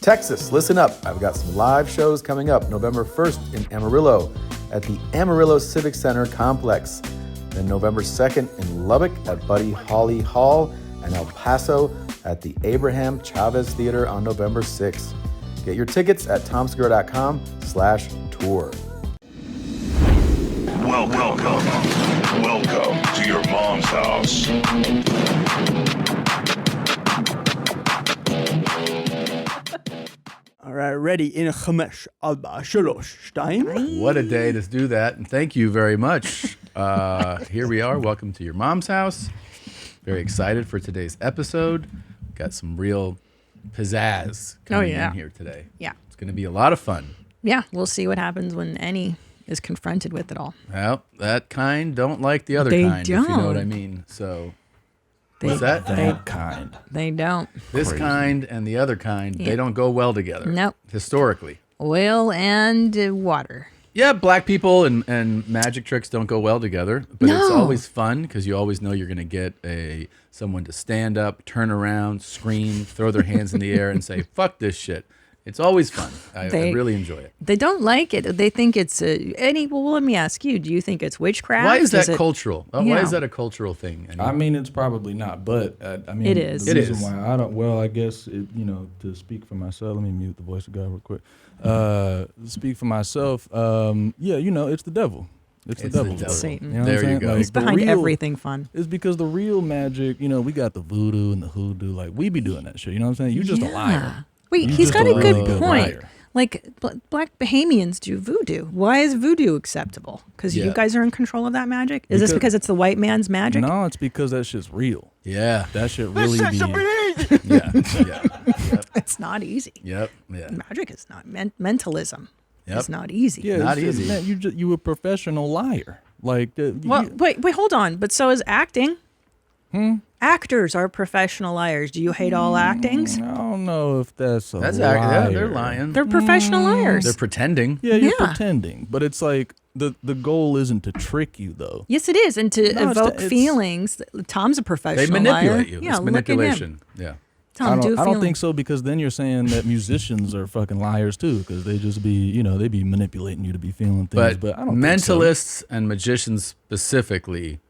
Texas, listen up. I've got some live shows coming up November 1st in Amarillo at the Amarillo Civic Center Complex. Then November 2nd in Lubbock at Buddy Holly Hall and El Paso at the Abraham Chavez Theater on November 6th. Get your tickets at tomsegura.com/tour. Welcome to your mom's house. All right, ready in Chamesh, Alba, Shalosh, Stein. What a day to do that, and thank you very much. Here we are. Welcome to your mom's house. Very excited for today's episode. Got some real pizzazz coming in here today. Yeah. It's going to be a lot of fun. Yeah, we'll see what happens when Enny is confronted with it all. Well, that kind don't like the other They kind, if you know don't. what I mean. So, They- what's that? That kind. They don't. This kind and the other kind, they don't go well together. Nope. Historically. Oil and water. Yeah, black people and magic tricks don't go well together, but it's No. always fun because you always know you're going to get someone to stand up, turn around, scream, throw their hands in the air, and say, "Fuck this shit." It's always fun. I really enjoy it. They don't like it. They think it's Enny. Well, let me ask you: do you think it's witchcraft? Why is that cultural? Why Yeah. is that a cultural thing? I mean, it's probably not, but I mean, It is. The It reason is. why I don't. Well, I guess to speak for myself. Let me mute the voice of God real quick. Speak for myself. It's the devil. It's the devil. devil. Satan. You know what There I'm you saying? go. Like, He's the behind real- everything fun. It's because the real magic, we got the voodoo and the hoodoo. Like, we be doing that shit. You know what I'm saying? You're just a liar. Wait, You're he's just got a really good point. liar. Like black Bahamians do voodoo. Why is voodoo acceptable? Because you Yeah. guys are in control of that magic? Is this because it's the white man's magic? No, it's because that shit's real. Yeah. That shit really be. Yeah. It's not easy. Yep. Yeah. Magic is not mentalism. Yep. It's not easy. Yeah, Not it's just- easy. Man, you a professional liar. Like, Well, wait, hold on. But so is acting. Actors are professional liars. Do you hate all actings? I don't know if that's a That's liar. yeah, they're lying. They're professional liars. They're pretending. Yeah, you're Yeah. pretending, but it's like the goal isn't to trick you though. Yes, it is. And to No, evoke it's- feelings. Tom's a professional They manipulate liar. you. Yeah, It's look at him. manipulation. Yeah. Tom, I don't feelings. think so because then you're saying that musicians are fucking liars too because they just be they be manipulating you to be feeling things. But I don't mentalists and magicians specifically,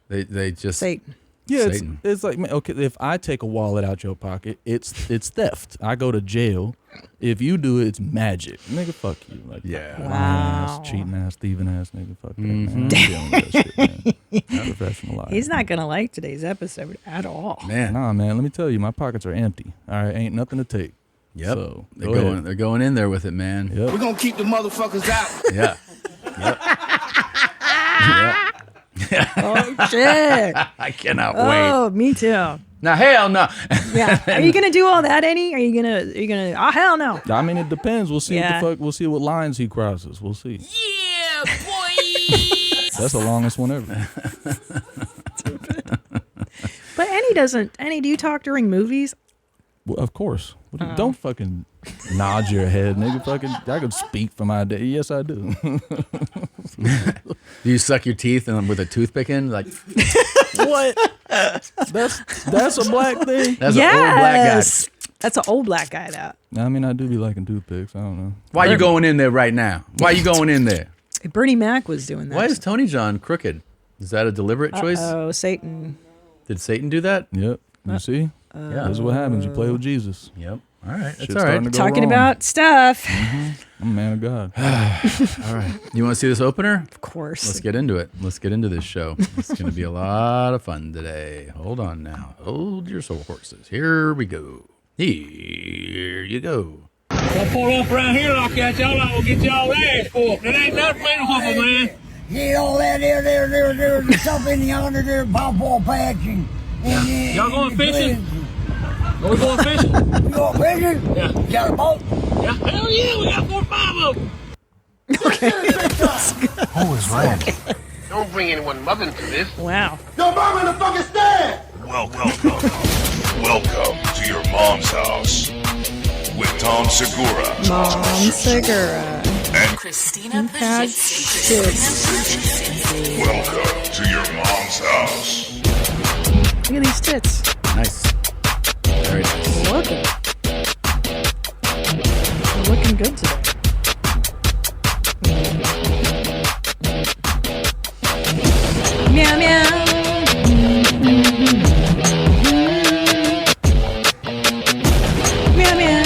they just Satan. think so. Satan. It's like, man, okay, if I take a wallet out your pocket, it's theft. I go to jail. If you do it, it's magic. Nigga, fuck you. Like, Yeah. lying Wow. ass, cheating ass, thieving ass, nigga, fuck that, man. I'm dealing with that shit, man. I'm a professional liar. He's not going to like today's episode at all. man. Nah, man, let me tell you, my pockets are empty. All right, ain't nothing to take. Yep. So, they're go going. ahead. They're going in there with it, man. Yep. We're gonna keep the motherfuckers out. Yeah. Yep. Oh, shit. I cannot wait. Oh, me too. Now, hell no. Yeah. Are you going to do all that, Enny? Are you going to, oh, hell no. I mean, it depends. We'll see Yeah. what the fuck. We'll see what lines he crosses. We'll see. Yeah, boy. That's the longest one ever. But Enny, do you talk during movies? Well, of course. Don't fucking nod your head, nigga. Fucking, I could speak for my day. Yes, I do. Do you suck your teeth and with a toothpick in? Like What? That's a black thing. that's an old black guy. That's an old black guy, though. I mean, I do be liking toothpicks. I don't know. Why you going in there right now? Why you going in there? Bernie Mac was doing that. Why is Tony John crooked? Is that a deliberate choice? Oh, Satan. Did Satan do that? Yep. You see? Yeah. This is what happens. You play with Jesus. Yep. All right. That's Shit's all starting right. to go Talking wrong. about stuff. I'm a man of God. All right. You want to see this opener? Of course. Let's get into it. Let's get into this show. It's going to be a lot of fun today. Hold on now. Hold your soul horses. Here we go. Here you go. Don't pull up around here like that, y'all will get y'all ass whooped. It ain't nothing to whoop, man. Get all that there, stuff in yonder there, pawpaw patch and Y'all going fishing? Are we going fishing? You going fishing? Yeah. You got a boat? Yeah. Hell yeah, we got 4 or 5 of them. Who is Randy? Don't bring anyone mother into this. Wow. Your mom in the fucking stand! Welcome to your mom's house with Tom Segura Mom Segura. and Christina P. That's welcome to your mom's house. Look at these tits. Nice. Very nice. Look at good today. Meow meow. Meow meow.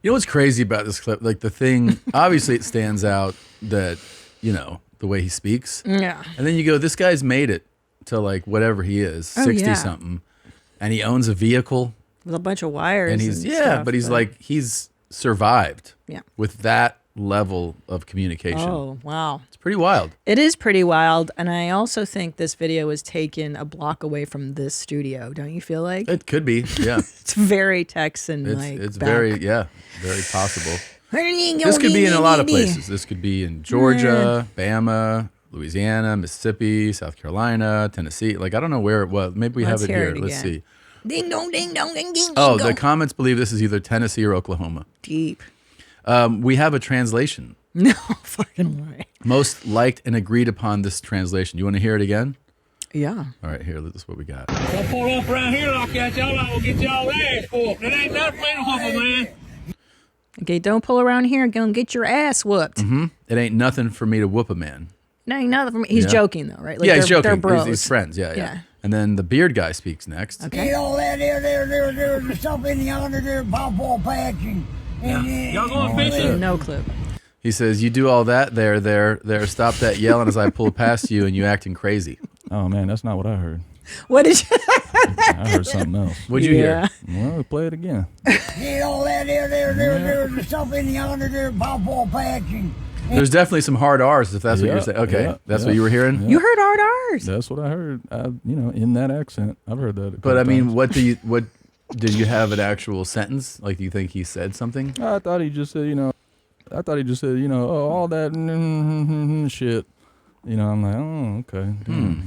You know what's crazy about this clip? Like the thing, obviously it stands out that, you know, the way he speaks. Yeah. And then you go, this guy's made it to like whatever he is, 60 yeah. something. And he owns a vehicle. With a bunch of wires. And he's, stuff, but he's like, he's survived Yeah. with that level of communication. Oh, wow. It's pretty wild. It is pretty wild. And I also think this video was taken a block away from this studio. Don't you feel like? It could be, yeah. It's very Texan. It's back. very possible. This could be in a lot of places. This could be in Georgia, Bama, Louisiana, Mississippi, South Carolina, Tennessee. Like, I don't know where it was. Maybe we have it here. Let's see. Ding dong, ding dong, ding ding. Oh, the comments believe this is either Tennessee or Oklahoma. Deep. We have a translation. No fucking way. Most liked and agreed upon this translation. You want to hear it again? Yeah. All right, here, this is what we got. Don't pull up around here like that, y'all. I will get y'all ass whooped. It ain't nothing to whoop, man. Okay, don't pull around here and go and get your ass whooped. Mm-hmm. It ain't nothing for me to whoop a man. No, ain't nothing for me. He's Yeah. joking though, right? Like Yeah, he's they're joking. bros. He's friends. Yeah. Yeah. And then the beard guy speaks next. Okay. You know that there's something yonder there, pawpaw patch and Y'all going fishing? No clue. He says, "You do all that there. Stop that yelling as I pull past you and you acting crazy." Oh man, that's not what I heard. What did you? I heard something else. What'd you hear? Well, play it again. you know that there's something yonder there, pawpaw patch and There's definitely some hard R's if that's what you're saying. Okay, that's what you were hearing. You heard hard R's. That's what I heard. In that accent, I've heard that. But I mean, what did you have an actual sentence? Like, do you think he said something? I thought he just said, oh, all that shit. You know, I'm like, oh, okay.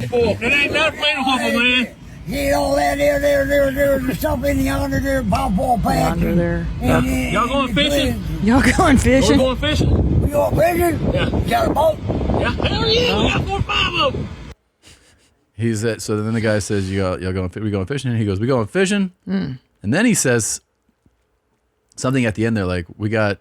Whoop. It ain't nothing to whoop, man. you know that there's something yonder there, pawpaw patch Yonder there. and Y'all going fishing? Y'all going We're fishing? going fishing. we going fishing? Yeah. You got a boat? Yeah. Hell yeah. We got 4 or 5 of them. He's at. So then the guy says, we going fishing?" And he goes, "We going fishing?" And then he says something at the end there, like, "You got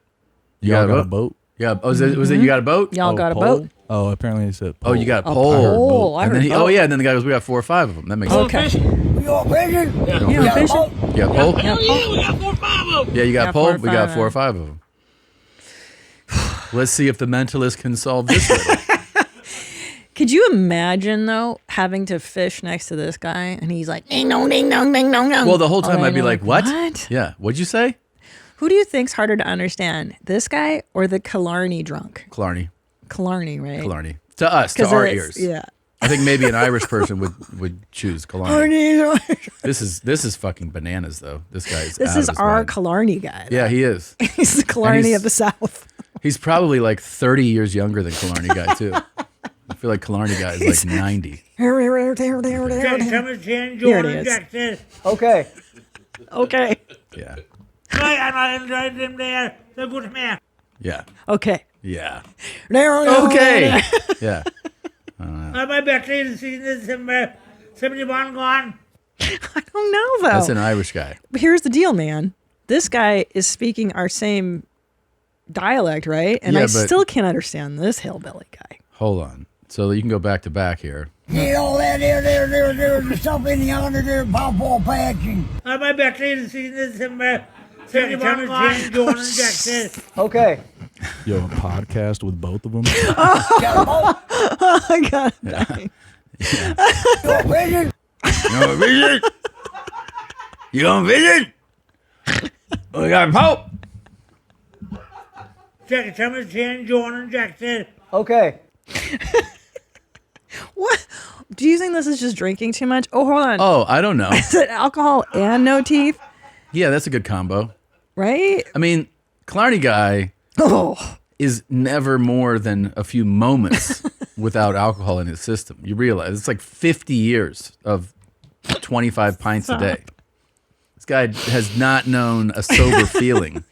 a boat? Yeah. Oh, was it you got a boat? Y'all got a pole? boat? Oh, apparently he said Oh, pole. you got a A pole. pole. I And then heard he, boat. and then the guy goes, "We got 4 or 5 of them." That makes Going sense. Okay. fishing. We going fishing? Yeah. You You got a fishing? boat? You got a pole? Hell yeah. We got 4 or 5 of them. Yeah, you got a Got pole. 4 or We got 5, 4 or 5 of them. Let's see if the mentalist can solve this riddle. Could you imagine though having to fish next to this guy and he's like ding dong ding dong ding dong dong. Well, the whole time And I'd be you're like, "What? What? Yeah, what'd you say?" Who do you think's harder to understand, this guy or the Killarney drunk? Killarney. Killarney, right? Killarney. To us, to 'Cause our it's- ears. Yeah. I think maybe an Irish person would choose Killarney. This is fucking bananas though. This guy's This out is of his our mind. Killarney guy. Yeah, he is. He's the Killarney he's- of the South. He's probably like 30 years younger than Killarney guy too. I feel like Killarney guy is like 90. Come Here and 10, Here it Jordan is. Jackson. Okay. Okay. Yeah. I'm not inside them there. The good man. Yeah. Okay. Yeah. Okay. Okay. Yeah. My battery is in December 71 gone. I don't know though. That's an Irish guy. But here's the deal, man. This guy is speaking our same dialect, right? And Yeah, I but- still can't understand this hillbilly guy. Hold on. So you can go back to back here. You know that there's something yonder there, pawpaw patch and My battery is in December 71 gone. Jordan Jackson. Okay. Yo, a podcast with both of them. got a boat? I got it. You going fishing? You going to visit? You going to visit? We got a Pope. Check Thomas 10, Jordan Jackson. Okay. What? Do you think this is just drinking too much? Oh, hold on. Oh, I don't know. Is it alcohol and no teeth? Yeah, that's a good combo. Right? I mean, Killarney guy Oh. is never more than a few moments without alcohol in his system. You realize it's like 50 years of 25 pints a day. This guy has not known a sober feeling.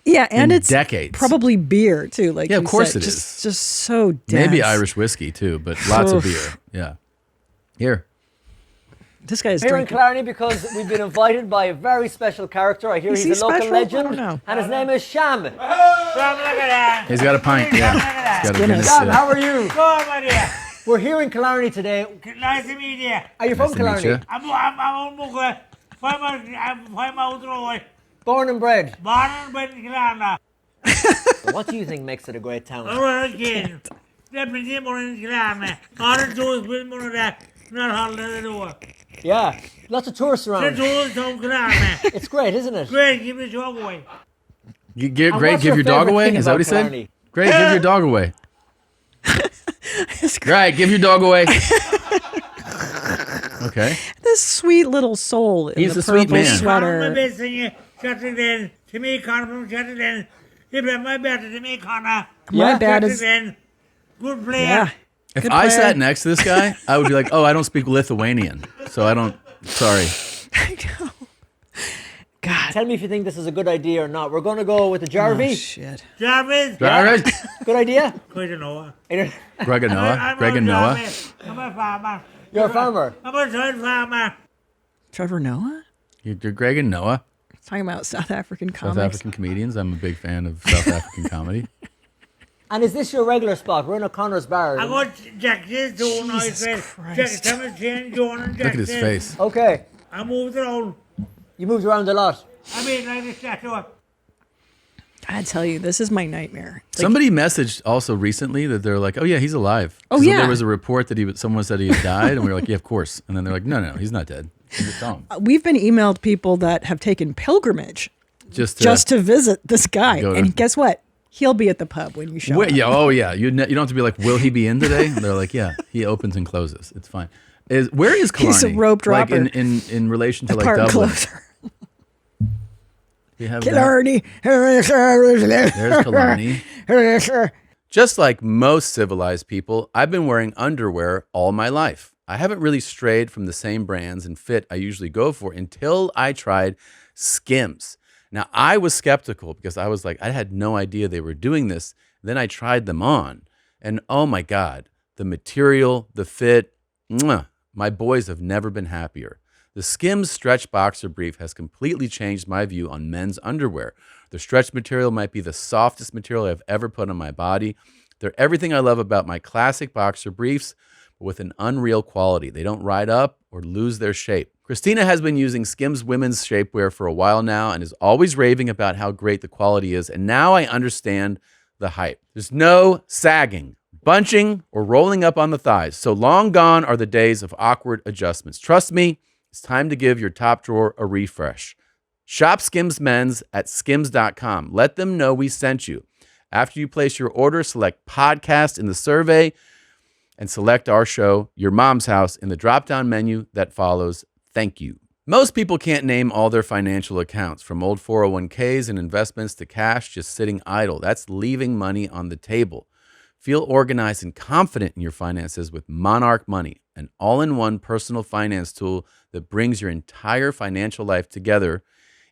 Yeah, and in it's decades. probably beer too. Like Yeah, of you course said. it Just so dense. Maybe Irish whiskey too, but lots of beer. Yeah. Here. This guy's Here in drinking. Killarney because we've been invited by a very special character. I hear Is he's he a local special? I legend, don't know. and his name is Sham. Look at that. He's got a pint. Yeah. He's got a Guinness. Sham, Yeah. how are you? Good, my dear. We're here in Killarney today. Nice to meet you. Are you from Nice to meet Killarney? you. I'm on Muga. I'm out road. Born and bred. Born and bred in Killarney. What do you think makes it a great town? All right, again. Deputy more in Killarney. All the doors with more of that. Not holding the door. Yeah, lots of tourists The around. doors don't Killarney. It's great, isn't it? Great, give me the dog away. Greg, what's give your your dog favourite away? thing Is that what he about said? Killarney? Greg, give your dog away. Greg, give your dog away. Okay. This sweet little soul in He's the a sweet purple man. My sweater. best singer, Shatterden. To me, Connor from Shatterden. He played my better to me, Connor. My bad is Shatterden. Good player. yeah. If Good I player. sat next to this guy, I would be like, oh, I don't speak Lithuanian. So I don't, sorry. I know. God. Tell me if you think this is a good idea or not. We're going to go with the Jarvie. Oh, shit. Jarvis. All right. Good idea? Quite a Noah. Greg and Noah. Greg and Noah. I'm a farmer. You're a farmer. I'm a child farmer. Trevor Noah? You're Greg and Noah, Talking about South African South comics. African comedians. I'm a big fan of South African comedy. And is this your regular spot? We're in O'Connor's bar. I got Jack this doing I Jesus said Christ. Jack Thomas Jane John and Jack Look at his this. face. Okay. I moved around. You moved around a lot. I mean like a statue. I tell you, this is my nightmare. Like, Somebody messaged also recently that they're like, oh yeah, he's alive. Oh, 'Cause yeah. There was a report that someone said he had died, and we were like, yeah, of course. And then they're like, no, he's not dead. He's at home. we've been emailed people that have taken pilgrimage Just to visit this guy. Go to- And guess what? He'll be at the pub when you show up. Yeah, oh yeah. You don't have to be like, will he be in today? And they're like, yeah, he opens and closes. It's fine. Where is Killarney? He's a rope dropper. Like in relation to like Part Dublin. closer. We have Killarney. There's Killarney. Just like most civilized people, I've been wearing underwear all my life. I haven't really strayed from the same brands and fit I usually go for until I tried Skims. Now, I was skeptical because I was like, I had no idea they were doing this. Then I tried them on, and oh my God, the material, the fit, mwah, my boys have never been happier. The Skims stretch boxer brief has completely changed my view on men's underwear. The stretch material might be the softest material I've ever put on my body. They're everything I love about my classic boxer briefs, but with an unreal quality. They don't ride up or lose their shape. Christina has been using Skims women's shapewear for a while now and is always raving about how great the quality is. And now I understand the hype. There's no sagging, bunching, or rolling up on the thighs. So long gone are the days of awkward adjustments. Trust me, it's time to give your top drawer a refresh. Shop Skims Men's at skims.com. Let them know we sent you. After you place your order, select podcast in the survey and select our show, Your Mom's House, in the drop-down menu that follows. Thank you. Most people can't name all their financial accounts, from old 401ks and investments to cash just sitting idle. That's leaving money on the table. Feel organized and confident in your finances with Monarch Money, an all-in-one personal finance tool that brings your entire financial life together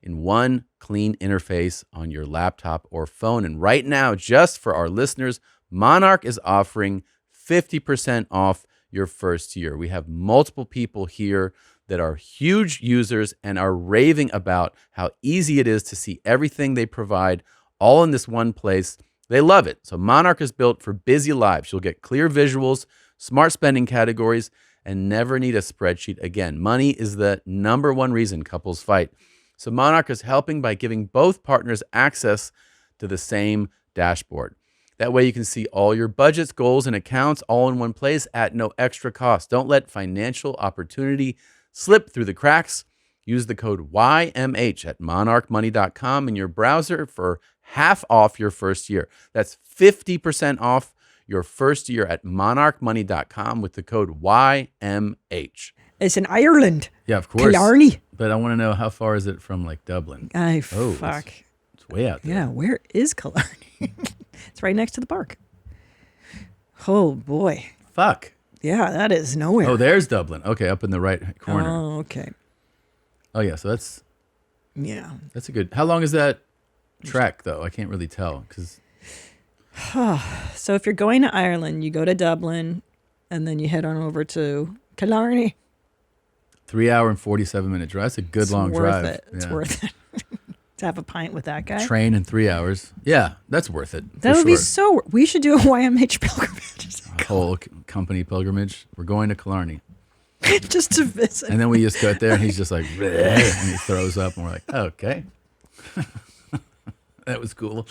in one clean interface on your laptop or phone. And right now, just for our listeners, Monarch is offering 50% off your first year. We have multiple people here that are huge users and are raving about how easy it is to see everything they provide all in this one place. They love it. So Monarch is built for busy lives. You'll get clear visuals, smart spending categories, and never need a spreadsheet again. Money is the number one reason couples fight. So Monarch is helping by giving both partners access to the same dashboard. That way you can see all your budgets, goals, and accounts all in one place at no extra cost. Don't let financial opportunity slip through the cracks. Use the code YMH at monarchmoney.com in your browser for half off your first year. That's 50% off your first year at monarchmoney.com with the code YMH. It's in Ireland. Yeah, of course. Killarney. But I want to know, how far is it from like Dublin? Fuck. It's way out there. Yeah, where is Killarney? It's right next to the park. Oh, boy. Fuck. Yeah, that is nowhere. Oh, there's Dublin. Okay, up in the right corner. Oh, okay. Oh, yeah, so that's Yeah. a good. How long is that trek though? I can't really tell because. So if you're going to Ireland, you go to Dublin, and then you head on over to Killarney. 3 hour and 47-minute drive. That's a good long drive. It's worth it. To have a pint with that guy. Train in 3 hours. Yeah, that's worth it. That would be so. We should do a YMH pilgrimage. A whole company pilgrimage. We're going to Killarney. Just to visit. And then we just go there, and he's just like, and he throws up, and we're like, okay. That was cool.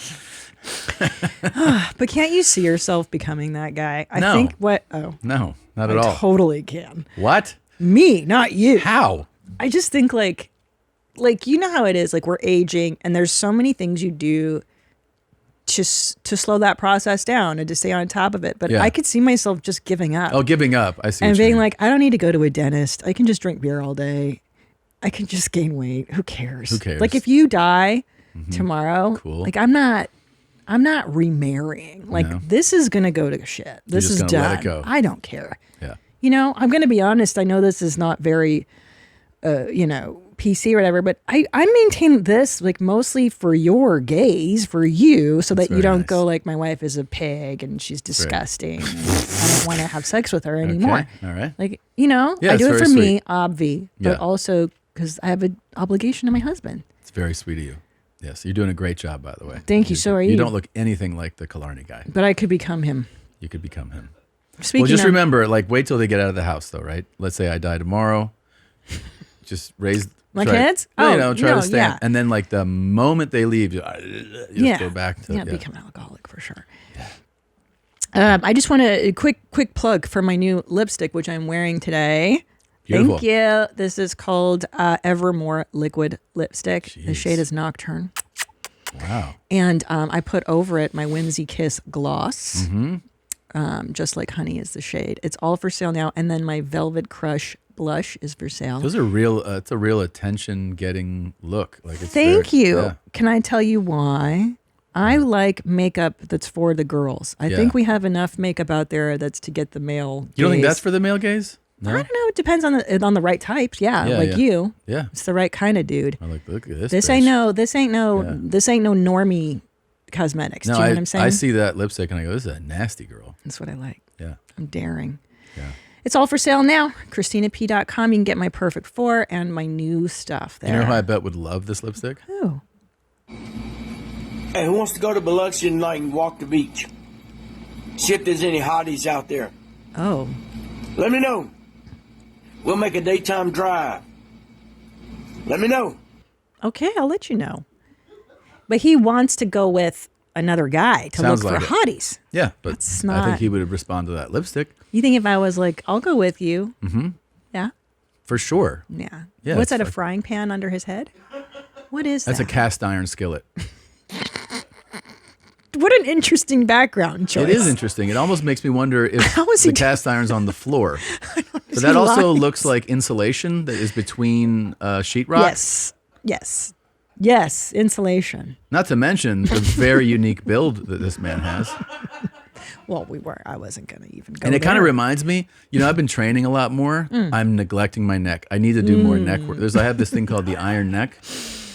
But can't you see yourself becoming that guy? No. think what? Oh. No, not at all. I totally can. What? Me, not you. How? I just think like you know how it is, like we're aging and there's so many things you do to slow that process down and to stay on top of it. But I could see myself just giving up. Oh, giving up. I see. And being like, I don't need to go to a dentist. I can just drink beer all day. I can just gain weight. Who cares? Who cares? Like if you die tomorrow, cool. Like I'm not remarrying. Like this is gonna go to shit. This is done. Let it go. I don't care. Yeah. You know, I'm gonna be honest. I know this is not very, PC or whatever, but I maintain this like mostly for your gaze, for you, so that you don't go like my wife is a pig and she's disgusting. I don't want to have sex with her anymore. Okay. All right. Like, I do it for me, obvi, but also because I have an obligation to my husband. It's very sweet of you. Yes, you're doing a great job, by the way. Thank you. So are you. You don't look anything like the Killarney guy. But I could become him. You could become him. Speaking well, just of, remember, like, wait till they get out of the house, though, right? Let's say I die tomorrow. Just raise my kids. Try to stand, and then like the moment they leave, you just go back to become an alcoholic for sure. I just want a quick plug for my new lipstick, which I'm wearing today. Beautiful. Thank you. This is called Evermore Liquid Lipstick. Jeez. The shade is Nocturne. Wow. And I put over it my Whimsy Kiss gloss. Just like honey is the shade. It's all for sale now. And then my Velvet Crush blush is for sale. Those are real. It's a real attention-getting look. Like, it's Thank you. Yeah. Can I tell you why? I like makeup that's for the girls. I think we have enough makeup out there that's to get the male. You don't think gaze. that's for the male gaze? No? I don't know. It depends on the right types. Yeah, you. Yeah. It's the right kind of dude. I like, look at this. This bitch. ain't no normie cosmetics. No, Do you know what I'm saying? I see that lipstick and I go, this is a nasty girl. That's what I like. Yeah. I'm daring. Yeah. It's all for sale now. ChristinaP.com. You can get my Perfect 4 and my new stuff there. You know who I bet would love this lipstick? Who? Hey, who wants to go to Biloxi tonight and walk the beach? See if there's any hotties out there. Oh. Let me know. We'll make a daytime drive. Let me know. Okay, I'll let you know. But he wants to go with another guy to Sounds look like for it. hotties. Yeah, but That's I think not- he would respond to that lipstick. You think if I was like, I'll go with you. Mm-hmm. Yeah? For sure. Yeah. Yeah, What's it's that, a like- frying pan under his head? What is That's that? a cast iron skillet. What an interesting background choice. It is interesting. It almost makes me wonder if How is he the cast iron's on the floor. But Is that he also lying? looks like insulation that is between sheetrock. Yes, insulation. Not to mention the very unique build that this man has. Well, I wasn't going to even go And it kind of there. reminds me, I've been training a lot more. I'm neglecting my neck. I need to do more neck work. I have this thing called the iron neck,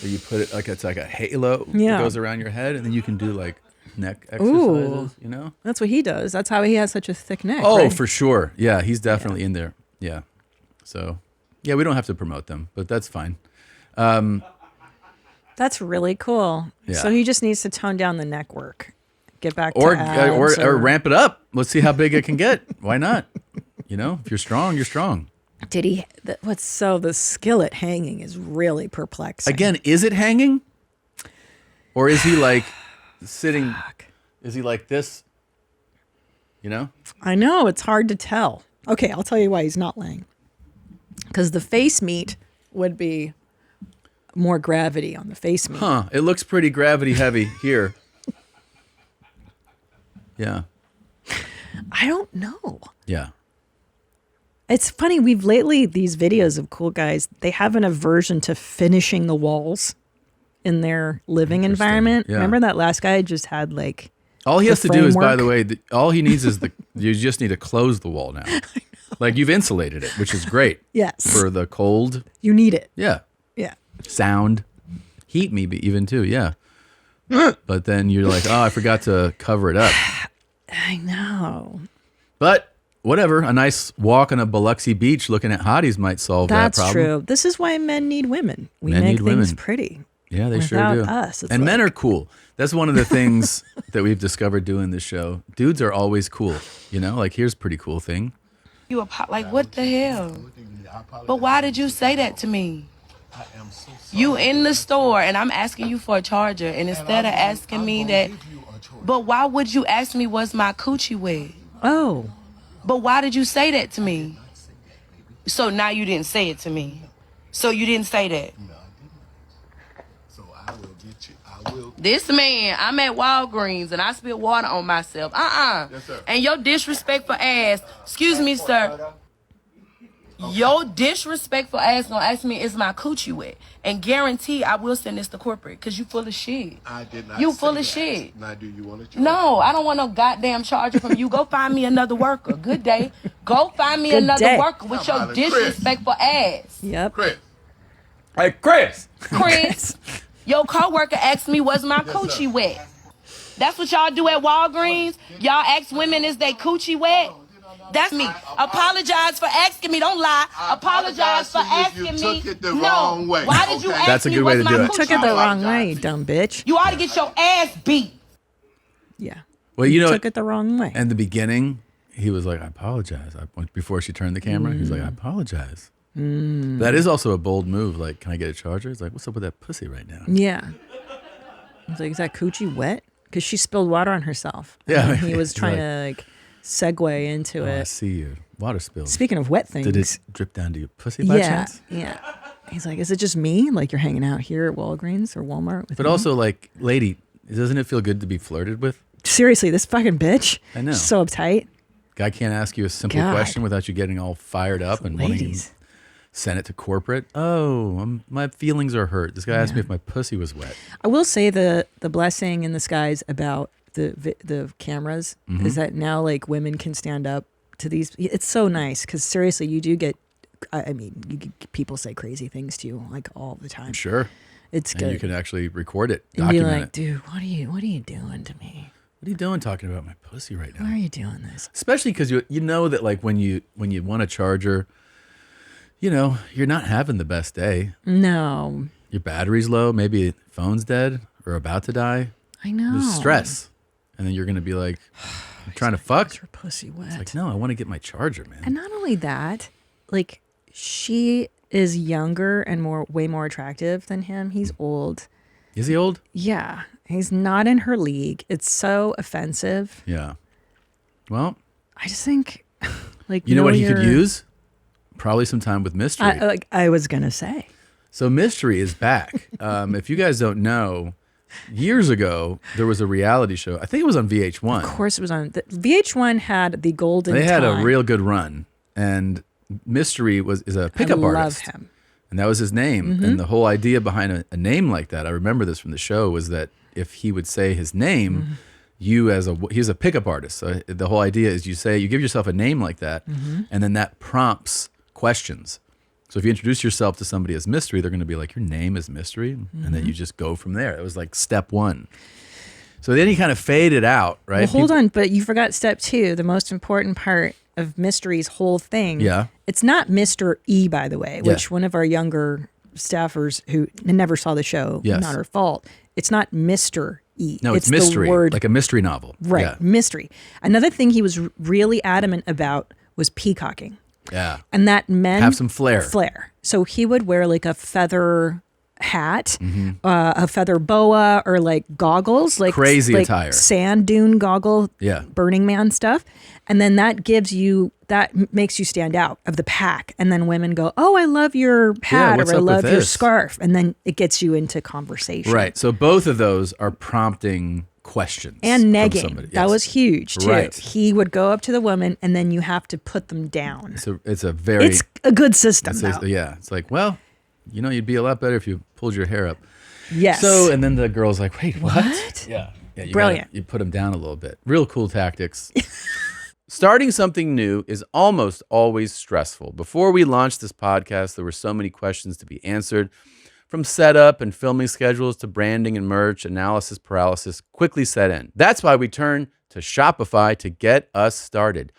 where you put it it's like a halo that goes around your head, and then you can do like neck exercises, That's what he does. That's how he has such a thick neck. Oh, right? for sure. Yeah, he's definitely in there. Yeah. So, yeah, we don't have to promote them, but that's fine. That's really cool. Yeah. So he just needs to tone down the neck work. Get back Or to abs or ramp it up. Let's see how big it can get. Why not? If you're strong, you're strong. Did he? The skillet hanging is really perplexing. Again, is it hanging? Or is he like sitting? Is he like this? I know, it's hard to tell. Okay, I'll tell you why he's not laying. Because the face meat would be more gravity on the face meat. Huh. It looks pretty gravity heavy here. Yeah. I don't know. Yeah. It's funny, these videos of cool guys, they have an aversion to finishing the walls in their living environment. Yeah. Remember that last guy just had like All he has to do is, by the framework? way, all he needs is you just need to close the wall now. Like you've insulated it, which is great. Yes. For the cold. You need it. Yeah. Yeah. Sound. Heat maybe even too. Yeah. but then you're like, oh, I forgot to cover it up. I know. But whatever, a nice walk on a Biloxi beach looking at hotties might solve that That's problem. true. This is why men need women. We Men make need things women. pretty. Yeah, they sure Without do. us, it's and men like- are cool. That's one of the things that we've discovered doing this show. Dudes are always cool. You know, like here's a pretty cool thing. You like, what the hell? But why did you say that to me? You in the store and I'm asking you for a charger, and instead of asking me that, but why would you ask me was my coochie wet? Oh. But why did you say that to me? So now you didn't say it to me. So you didn't say that. This man, I'm at Walgreens and I spilled water on myself. Yes, sir. And your disrespectful ass, excuse me, sir. Your disrespectful ass gonna ask me, is my coochie wet? And guarantee I will send this to corporate, because you full of shit. I did not. You say full of that. shit. Now, do you want to? No, I don't want no goddamn charger from you. Go find me another worker. Good day. Go find me Good another day. worker with your Chris. disrespectful ass. Yep. Chris. Hey, Chris. Chris, your coworker asked me, was my coochie wet? That's what y'all do at Walgreens? Y'all ask women, is they coochie wet? That's me. Apologize for asking me. Don't lie. Apologize for asking me. You took it the wrong way. Why did you Okay. ask That's a me good way was to do my it. coochie Took it the wet? wrong way, you dumb bitch. You ought to get your ass beat. Yeah. Well, you know, Took it the wrong way. in the beginning, he was like, I apologize. Before she turned the camera, he's like, I apologize. That is also a bold move. Like, can I get a charger? It's like, what's up with that pussy right now? Yeah. I was like, is that coochie wet? Because she spilled water on herself. Yeah. And he was He's trying like, to like segue into Oh, I it. see your water spill. Speaking of wet things. Did it drip down to your pussy by yeah. chance? Yeah. He's like, is it just me? Like you're hanging out here at Walgreens or Walmart with But me? also, like, lady, doesn't it feel good to be flirted with? Seriously, this fucking bitch. I know. She's so uptight. Guy can't ask you a simple God. question without you getting all fired up and wanting to Ladies. send it to corporate. Oh, my feelings are hurt. This guy asked me if my pussy was wet. I will say the blessing in the skies about the cameras is that now like women can stand up to these. It's so nice because seriously, you do get. I mean, people say crazy things to you like all the time. Sure. It's And good. you can actually record it, and be document like, it. dude, what are you doing to me? What are you doing talking about my pussy right now? Why are you doing this? Especially because you know that like when you want a charger, you know, you're not having the best day. No, Your battery's low, maybe your phone's dead or about to die. I know. There's stress. And then you're going to be like, I'm trying to fuck? Is your pussy wet? It's like, no, I want to get my charger, man. And not only that, like she is younger and way more attractive than him. He's old. Is he old? Yeah, he's not in her league. It's so offensive. Yeah. Well, I just think, like, you know what he could your- use? Probably some time with Mystery. I was gonna say. So Mystery is back. If you guys don't know, years ago there was a reality show. I think it was on VH1. Of course, it was on. VH1 had the golden. They had time. a real good run, and Mystery is a pickup I love artist. him. And that was his name. Mhm. And the whole idea behind a name like that, I remember this from the show, was that if he would say his name, he's a pickup artist. So the whole idea is you give yourself a name like that, and then that prompts questions. So if you introduce yourself to somebody as Mystery, they're going to be like, your name is Mystery? And then you just go from there. It was like step one. So then he kind of faded out, right? Well, hold on, but you forgot step 2, the most important part of Mystery's whole thing. Yeah. It's not Mr. E, by the way, Yeah. which one of our younger staffers who never saw the show, Yes. not her fault. It's not Mr. E. No, it's mystery, the word, like a mystery novel. right, Yeah. mystery. Another thing he was really adamant about was peacocking. Yeah. And that meant Have some flair. So he would wear like a feather hat, Mm-hmm. a feather boa, or like goggles, like Crazy like attire. sand dune goggle, Yeah. Burning Man stuff. And then that makes you stand out of the pack. And then women go, "Oh, I love your hat," what's or "I up with love your this?" scarf," and then it gets you into conversation. Right. So both of those are prompting questions. And from negging. somebody. That Yes. was huge too. Right. He would go up to the woman, and then you have to put them down. It's a very. It's a good system, it's though. yeah. It's like, well, you know, you'd be a lot better if you pulled your hair up. Yes. So, and then the girl's like, wait, what? What? Yeah. Yeah. Brilliant. You put them down a little bit. Real cool tactics. Starting something new is almost always stressful. Before we launched this podcast, there were so many questions to be answered From setup and filming schedules to branding and merch, analysis paralysis quickly set in. That's why we turn to Shopify to get us started.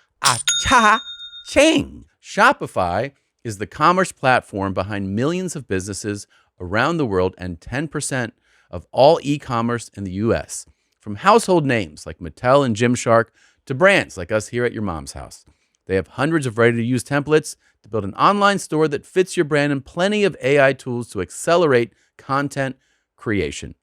Cha-ching! Shopify is the commerce platform behind millions of businesses around the world and 10% of all e-commerce in the U.S. From household names like Mattel and Gymshark to brands like us here at your mom's house. They have hundreds of ready-to-use templates to build an online store that fits your brand and plenty of AI tools to accelerate content creation.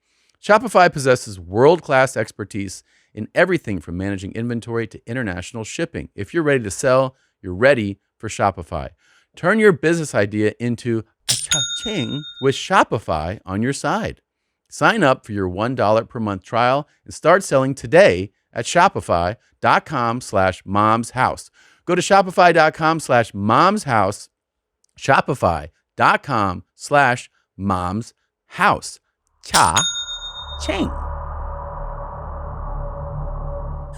Shopify possesses world-class expertise in everything from managing inventory to international shipping. If you're ready to sell, you're ready for Shopify. Turn your business idea into a cha-ching with Shopify on your side. Sign up for your $1 per month trial and start selling today at shopify.com/momshouse. Go to shopify.com/momshouse, shopify.com/momshouse. Cha-ching.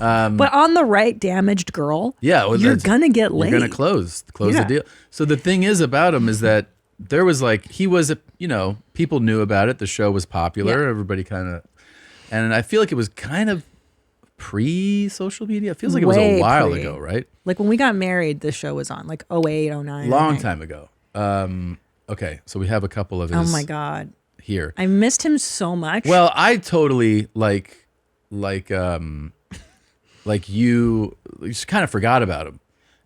But on the right damaged girl, well, you're gonna get laid. You're gonna close the deal. So the thing is about him is that there was like, he was, people knew about it. The show was popular. Everybody kind of, and I feel like it was kind of pre-social media. It feels like it was a while ago, right? Like when we got married, the show was on, like 08, 09. Long time ago. Okay, so we have a couple of his. Oh my God. Here. I missed him so much. Well, I totally you just kind of forgot about him.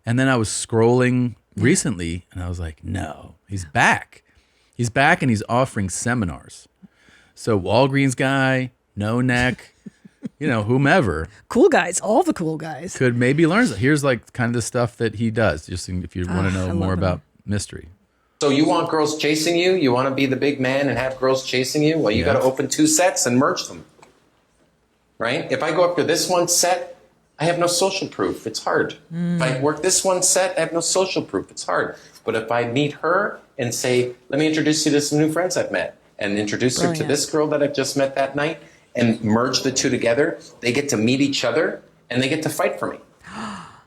And then I was scrolling recently and I was like, no, he's back. He's back and he's offering seminars. So Walgreens guy, no neck, whomever. Cool guys, all the cool guys. Could maybe learn. Here's like kind of the stuff that he does, just if you want to know more about mystery. So you want girls chasing you? You want to be the big man and have girls chasing you? Well, you got to open 2 sets and merge them. Right? If I go up to this one set, I have no social proof. It's hard. If I work this one set, I have no social proof. It's hard. But if I meet her and say, let me introduce you to some new friends I've met, and introduce her to this girl that I've just met that night, and merge the two together, they get to meet each other, and they get to fight for me.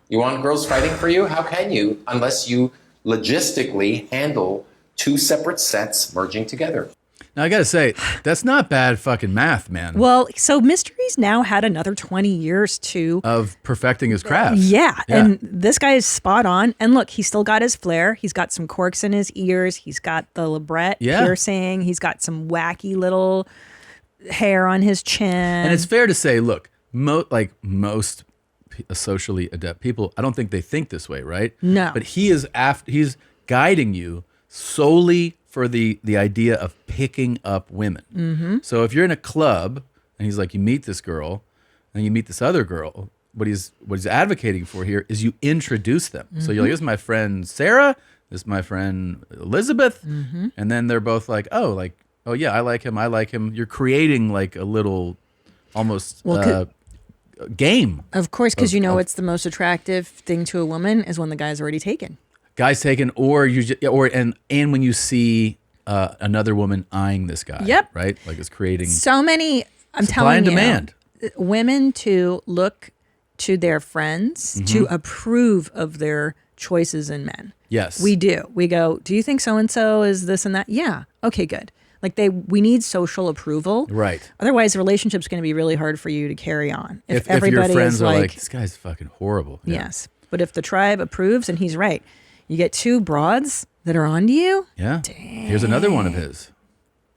You want girls fighting for you? How can you, unless you logistically handle 2 separate sets merging together? Now, I got to say, that's not bad fucking math, man. Well, so Mystery's now had another 20 years of perfecting his craft. Yeah, and this guy is spot on. And look, he's still got his flair. He's got some corks in his ears. He's got the labret piercing. He's got some wacky little hair on his chin. And it's fair to say, look, most socially adept people, I don't think they think this way, right? No. But he's guiding you solely for the idea of picking up women. Mm-hmm. So if you're in a club and he's like, you meet this girl and you meet this other girl, what he's advocating for here is you introduce them. Mm-hmm. So you're like, this is my friend Sarah, this is my friend Elizabeth. Mm-hmm. And then they're both like, oh yeah, I like him. You're creating like a little almost game. Of course, because it's the most attractive thing to a woman is when the guy's already taken. Guy's taken, or when you see another woman eyeing this guy. Yep. Right? Like it's creating so many. I'm supply telling and demand. Women to look to their friends to approve of their choices in men. Yes, we do. We go, do you think so and so is this and that? Yeah. Okay, good. Like we need social approval. Right. Otherwise, the relationship's going to be really hard for you to carry on. If your friends are like, this guy's fucking horrible. Yeah. Yes. But if the tribe approves, and he's right, you get 2 broads that are onto you. Yeah. Dang. Here's another one of his.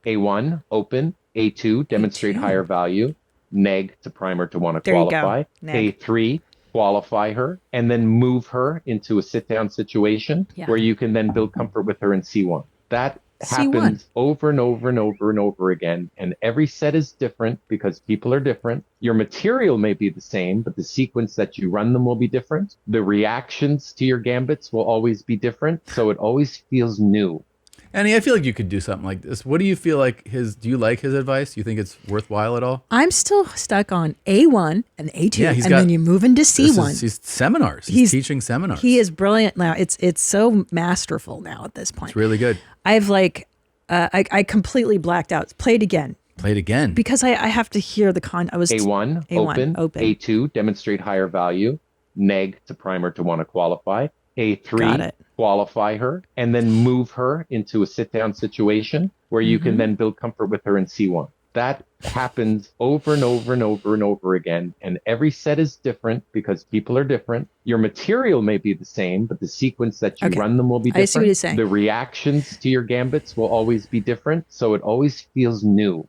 A1, open. A2, demonstrate higher value. Neg to primer to want to qualify. A3, qualify her, and then move her into a sit-down situation where you can then build comfort with her in C1. That happens over and over and over and over again, and every set is different because people are different. Your material may be the same, but the sequence that you run them will be different. The reactions to your gambits will always be different, so it always feels new. Enny, I feel like you could do something like this. What do you feel like do you like his advice? Do you think it's worthwhile at all? I'm still stuck on A1 and A2, then you move into C1. He's seminars. He's teaching seminars. He is brilliant now. It's so masterful now at this point. It's really good. I've I completely blacked out. Play it again. Play it again. Because I have to hear the I was A1, open. A2, demonstrate higher value. Neg to primer to want to qualify. A3, qualify her, and then move her into a sit-down situation where you can then build comfort with her in C1. That happens over and over and over and over again. And every set is different because people are different. Your material may be the same, but the sequence that you run them will be different. I see what you're saying. The reactions to your gambits will always be different. So it always feels new.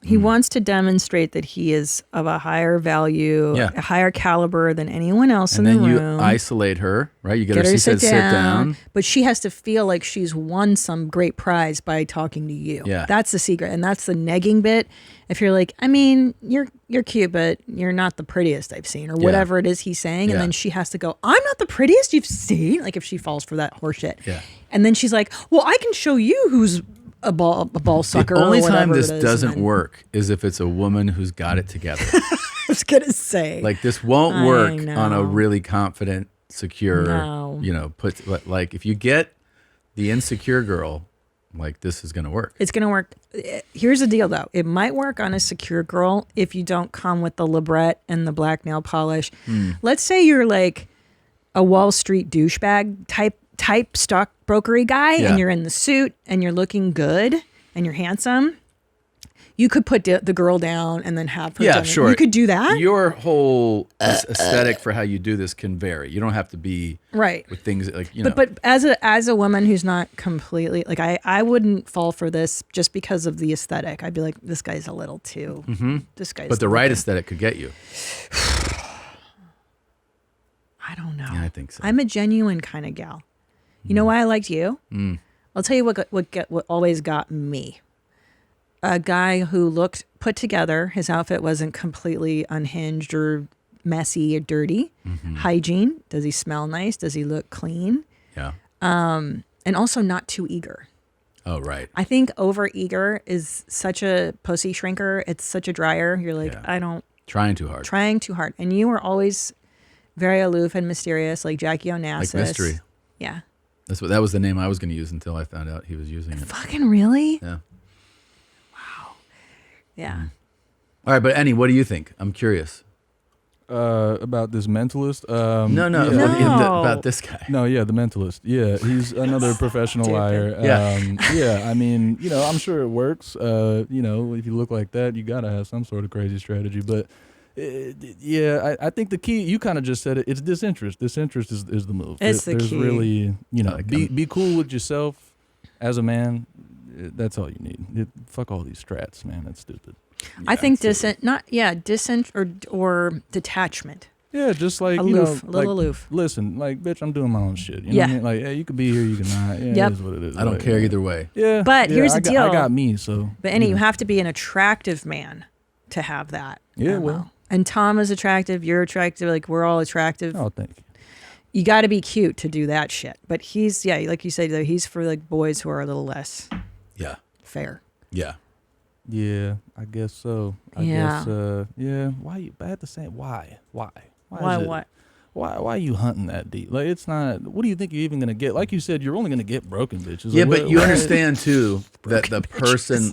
He wants to demonstrate that he is of a higher value, a higher caliber than anyone else in the room. And then you isolate her, right? You get her to sit down. But she has to feel like she's won some great prize by talking to you. Yeah. That's the secret. And that's the negging bit. If you're like, I mean, you're cute, but you're not the prettiest I've seen, or whatever it is he's saying. And then she has to go, I'm not the prettiest you've seen. Like if she falls for that horseshit. Yeah. And then she's like, well, I can show you who's a ball sucker. The only or time this it is, doesn't work is if it's a woman who's got it together. I was gonna say, like this won't work know. on a really confident, secure. No. Like if you get the insecure girl, like this is gonna work. It's gonna work. Here's the deal, though. It might work on a secure girl if you don't come with the libret and the black nail polish. Let's say you're like a Wall Street douchebag type stockbrokery guy, and you're in the suit and you're looking good and you're handsome. You could put the girl down and then have her. Yeah, sure. You could do that. Your whole aesthetic for how you do this can vary. You don't have to be right with things like you know. But as a woman who's not completely like I wouldn't fall for this just because of the aesthetic. I'd be like, this guy's a little too. This guy's. But the right aesthetic could get you. I don't know. Yeah, I think so. I'm a genuine kind of gal. You know why I liked you? I'll tell you what always got me. A guy who looked put together. His outfit wasn't completely unhinged or messy or dirty. Hygiene. Does he smell nice? Does he look clean? Yeah. And also not too eager. Oh, right. I think over eager is such a pussy shrinker. It's such a dryer. You're like, I don't. Trying too hard. Trying too hard. And you were always very aloof and mysterious, like Jackie Onassis. Like mystery. Yeah. That was the name I was going to use until I found out he was using it. Fucking really? Yeah. Wow. Yeah. All right, but Enny, what do you think? I'm curious. About this mentalist? About this guy. No, yeah, the mentalist. Yeah, he's another professional liar. Yeah, I mean, I'm sure it works. If you look like that, you got to have some sort of crazy strategy. But I think the key, you kind of just said it, it's disinterest. Disinterest is the move. It's the There's key. really, be cool with yourself as a man. That's all you need. Fuck all these strats, man. That's stupid. I think or detachment. Yeah, just like aloof, a little aloof. Listen, like, bitch, I'm doing my own shit. You know what I mean? Like, hey, you could be here, you can not. Yeah, it is what it is. I don't care either way. Yeah, but here's the deal. I got me, so. But Enny, you have to be an attractive man to have that. Yeah, well. And Tom is attractive. You're attractive. Like we're all attractive. Oh, thank you. You got to be cute to do that shit. But he's like you said, though, he's for like boys who are a little less. Yeah. Fair. Yeah. Yeah, I guess so. I guess, why you, I have to say, why? Why are you hunting that deep? Like, it's not, what do you think you're even going to get? Like you said, you're only going to get broken bitches. Yeah, like, but you understand too that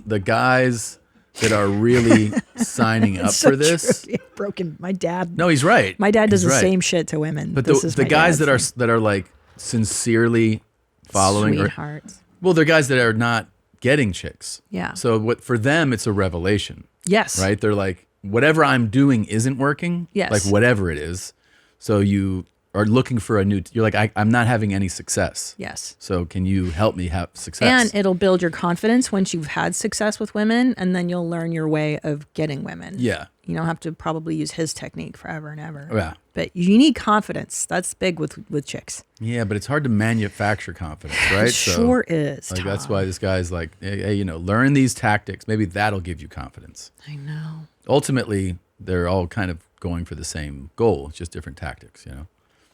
the guys that are really signing up for this. True. Yeah, broken. My dad. No, he's right. My dad does he's the right. same shit to women. But the guys that are like sincerely following, sweethearts. They're guys that are not getting chicks. Yeah. So for them, it's a revelation. Yes. Right? They're like, whatever I'm doing isn't working. Yes. Like whatever it is. So you are looking for you're like, I'm not having any success. Yes. So can you help me have success? And it'll build your confidence once you've had success with women, and then you'll learn your way of getting women. Yeah. You don't have to probably use his technique forever and ever. Yeah. But you need confidence. That's big with chicks. Yeah, but it's hard to manufacture confidence, right? It sure is, Like Tom. that's why this guy's like, hey, learn these tactics. Maybe that'll give you confidence. I know. Ultimately, they're all kind of going for the same goal. It's just different tactics,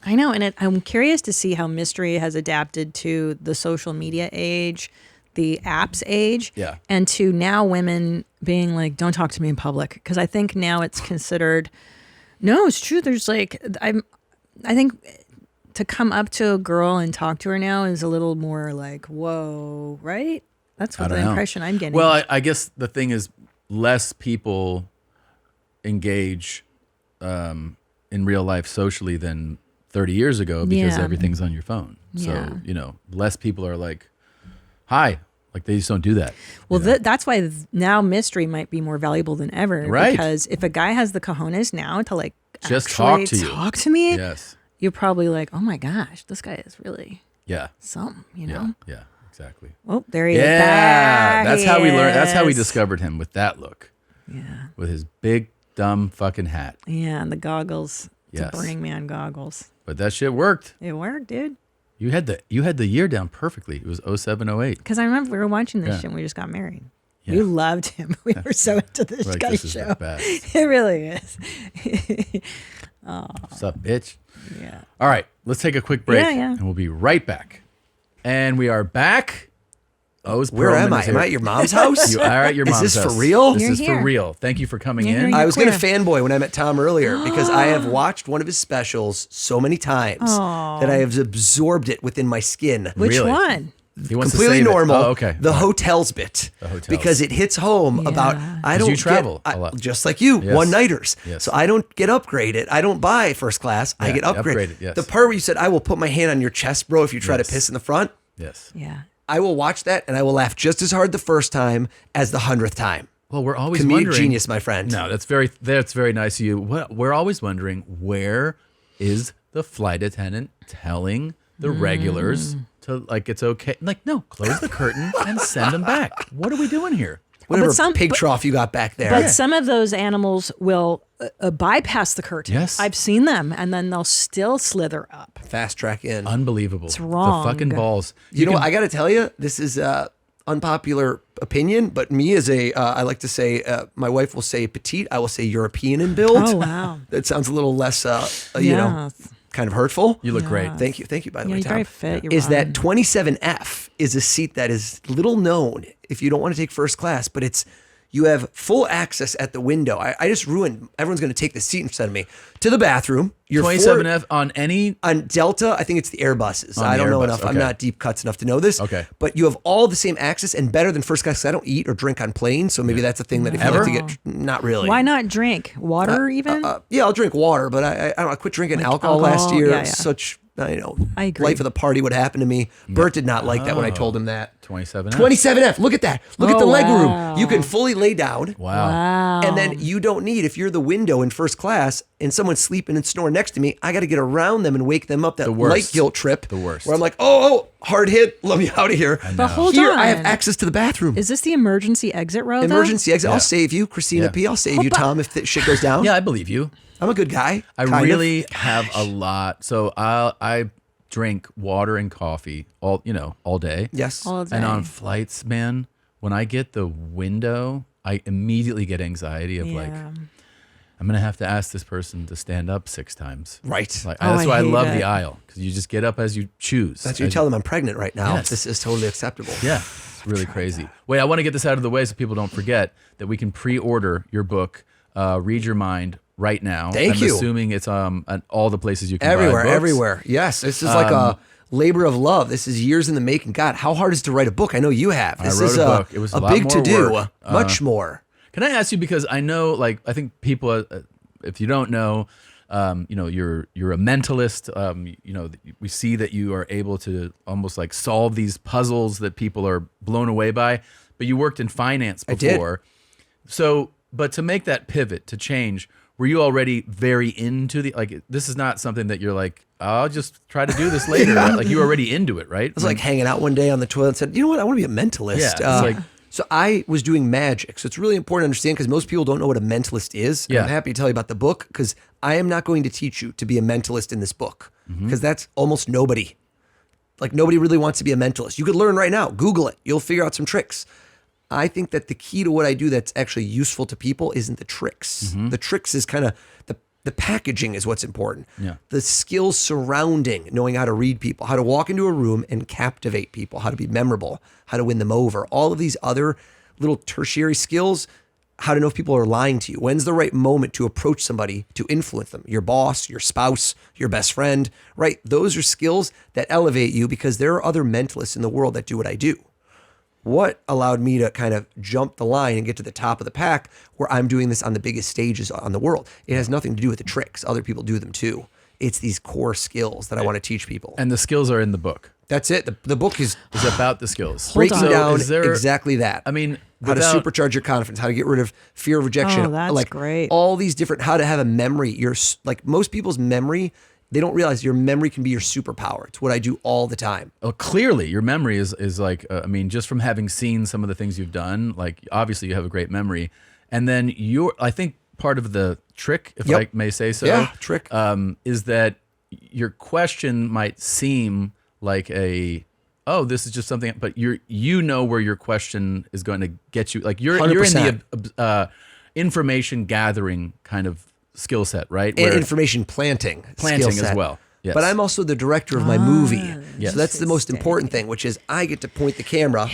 I know, and I'm curious to see how mystery has adapted to the social media age, the apps age, and to now women being like, don't talk to me in public. Because I think now it's considered, no, it's true. There's like, I think to come up to a girl and talk to her now is a little more like, whoa, right? That's what the impression I'm getting. Well, I guess the thing is less people engage in real life socially than 30 years ago because Yeah. everything's on your phone. Yeah. So, less people are like, hi. Like they just don't do that. Well, that's why now mystery might be more valuable than ever. Right. Because if a guy has the cojones now to like Just actually talk to you. talk to me, Yes. you're probably like, oh my gosh, this guy is really something, Yeah, exactly. Oh, there he Yeah, is. There that's he how we learned. That's how we is. discovered him with that look. Yeah. With his big dumb fucking hat. Yeah, and the goggles. Yes. The Burning Man goggles. But that shit worked. It worked, dude. You had the year down perfectly. It was 07, 08. Because I remember we were watching this Yeah. shit and we just got married. Yeah. We loved him. We were so into this Like, guy's this is the show. best. It really is. Oh. What's up, bitch? Yeah. All right, let's take a quick break. Yeah. And we'll be right back. And we are back. Oz Where Pearlman am I? is Am here. I at your mom's house? You are at your mom's Is this house. for real? This You're is here. for real. Thank you for coming You're in. here. I was going to Queer. fanboy when I met Tom earlier because I have watched one of his specials so many times Aw. that I have absorbed it within my skin. Which Really? one? He wants to Completely save it. normal. Oh, okay. The All right. hotels bit. The hotels. Because it hits home about I 'Cause don't you travel get, a lot. just like you, Yes. one nighters. Yes. So I don't get upgraded. I don't buy first class. I Yeah, get upgraded. upgraded, yes. The part where you said I will put my hand on your chest, bro, if you try Yes. to piss in the front. Yes. Yeah. I will watch that and I will laugh just as hard the first time as the 100th time. Well, we're always Comedic wondering. genius, my friend. No, that's very nice of you. We're always wondering, where is the flight attendant telling the regulars to, like, it's okay? Like, no, close the curtain and send them back. What are we doing here? Whatever pig trough you got back there. But some of those animals will bypass the curtain. Yes. I've seen them, and then they'll still slither up. Fast track in. Unbelievable. It's wrong. The fucking balls. You know what? I got to tell you, this is unpopular opinion, but me as I like to say, my wife will say petite. I will say European in build. Oh, wow. That sounds a little less, kind of hurtful. You look great. Thank you. Thank you, by the Yeah, way, you're Tom. very fit. You're Is that wrong. 27F is a seat that is little known if you don't want to take first class, but you have full access at the window. I just ruined. Everyone's going to take the seat instead of me to the bathroom. You're 27F on any on Delta. I think it's the Airbuses. On I the don't know Airbus, enough. I'm okay. not deep cuts enough to know this. Okay. But you have all the same access and better than first class. 'Cause I don't eat or drink on planes, so maybe that's a thing that if you like to get, not really. Why not drink water even? Yeah, I'll drink water, but I don't know. I quit drinking Like alcohol last alcohol? year. Yeah, yeah. Such I agree. life of the party would happen to me. Bert did not like that when I told him that. 27F. 27F. Look at that. Look at the Oh, leg wow. room. You can fully lay down. Wow. And then you don't need, if you're the window in first class and someone's sleeping and snoring next to me, I got to get around them and wake them up. That The worst. light guilt trip. The worst. Where I'm like, oh, hard hit. Let me out of here. But hold Here, on. I have access to the bathroom. Is this the emergency exit row? though? Emergency exit. Yeah. I'll save you, Christina Yeah. P. I'll save you, Tom, if the shit goes down. Yeah, I believe you. I'm a good guy. I kind of. really have a lot. So I drink water and coffee all day. Yes. All day. And on flights, man, when I get the window, I immediately get anxiety of like, Yeah. I'm gonna have to ask this person to stand up 6 times. Right. Like, Oh, that's I why I hate love it. the aisle, because you just get up as you choose. That's you As tell them I'm pregnant right now. Yes. This is totally acceptable. Yeah, it's really crazy. Wait, I want to get this out of the way so people don't forget that we can pre-order your book, Read Your Mind, right now. Thank I'm you. assuming it's at all the places you can Everywhere, buy books. everywhere. Yes, this is like a labor of love. This is years in the making. God, how hard is it to write a book? I know you have. This I wrote is a book. It was a lot big more to do. work. Much more. Can I ask you, because I know, like, I think people, if you don't know, you're a mentalist. We see that you are able to almost like solve these puzzles that people are blown away by. But you worked in finance before. So, but to make that pivot, to change, were you already very into this is not something that you're like, I'll just try to do this later. Yeah. Like, you were already into it, right? I was like hanging out one day on the toilet and said, you know what? I want to be a mentalist. Yeah, it's like- so I was doing magic. So it's really important to understand because most people don't know what a mentalist is. Yeah. I'm happy to tell you about the book because I am not going to teach you to be a mentalist in this book because that's almost nobody. Like nobody really wants to be a mentalist. You could learn right now. Google it. You'll figure out some tricks. I think that the key to what I do that's actually useful to people isn't the tricks. The tricks is kind of the packaging is what's important. Yeah. The skills surrounding knowing how to read people, how to walk into a room and captivate people, how to be memorable, how to win them over. All of these other little tertiary skills, how to know if people are lying to you. When's the right moment to approach somebody to influence them? Your boss, your spouse, your best friend, right? Those are skills that elevate you because there are other mentalists in the world that do what I do. What allowed me to kind of jump the line and get to the top of the pack where I'm doing this on the biggest stages on the world? It has nothing to do with the tricks. Other people do them too. It's these core skills that I want to teach people. And the skills are in the book. That's it. The book is about the skills. Breaking down exactly that. I mean, how to supercharge your confidence, how to get rid of fear of rejection. Oh, that's great. All these different, how to have a memory. Like most people's memory, they don't realize your memory can be your superpower. It's what I do all the time. Well, clearly your memory is like, I mean, just from having seen some of the things you've done, like obviously you have a great memory. And then I think part of the trick, if I may say so, trick, is that your question might seem like this is just something, but you know where your question is going to get you. Like you're in the information gathering kind of skill set, right? And information planting as well. Yes. But I'm also the director of my movie. Yes. So that's the most important thing, which is I get to point the camera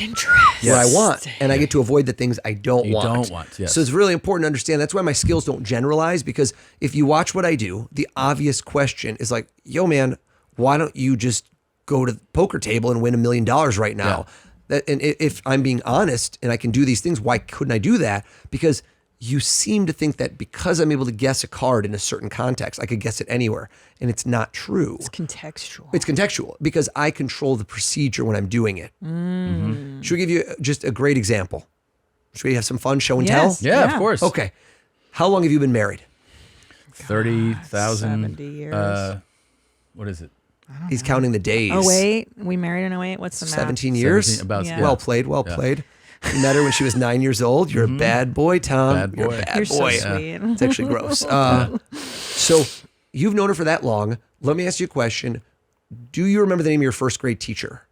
where I want, and I get to avoid the things I don't want. Yes. So it's really important to understand. That's why my skills don't generalize, because if you watch what I do, the obvious question is like, yo, man, why don't you just go to the poker table and win $1 million right now? And if I'm being honest and I can do these things, why couldn't I do that? Because you seem to think that because I'm able to guess a card in a certain context, I could guess it anywhere. And it's not true. It's contextual. It's contextual because I control the procedure when I'm doing it. Should we give you just a great example? Should we have some fun show and tell? Yeah, of course. Okay. How long have you been married? 30,000. 70 years. What is it? He's counting the days. 08. We married in 08. What's the math? 17 years? 17, Well played, well played. You met her when she was 9 years old. You're a bad boy, Tom. Bad boy. You're a bad You're boy. so sweet. It's actually gross. So you've known her for that long. Let me ask you a question. Do you remember the name of your first grade teacher?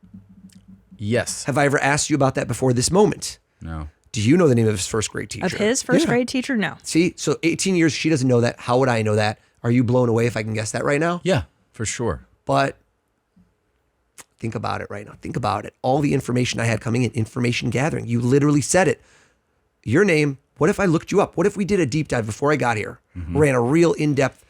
Yes. Have I ever asked you about that before this moment? No. Do you know the name of his first grade teacher? Of his first grade teacher? No. See, so 18 years, she doesn't know that. How would I know that? Are you blown away if I can guess that right now? Yeah, for sure. But think about it right now. Think about it. All the information I had coming in, information gathering. You literally said it. Your name. What if I looked you up? What if we did a deep dive before I got here? Ran a real in-depth,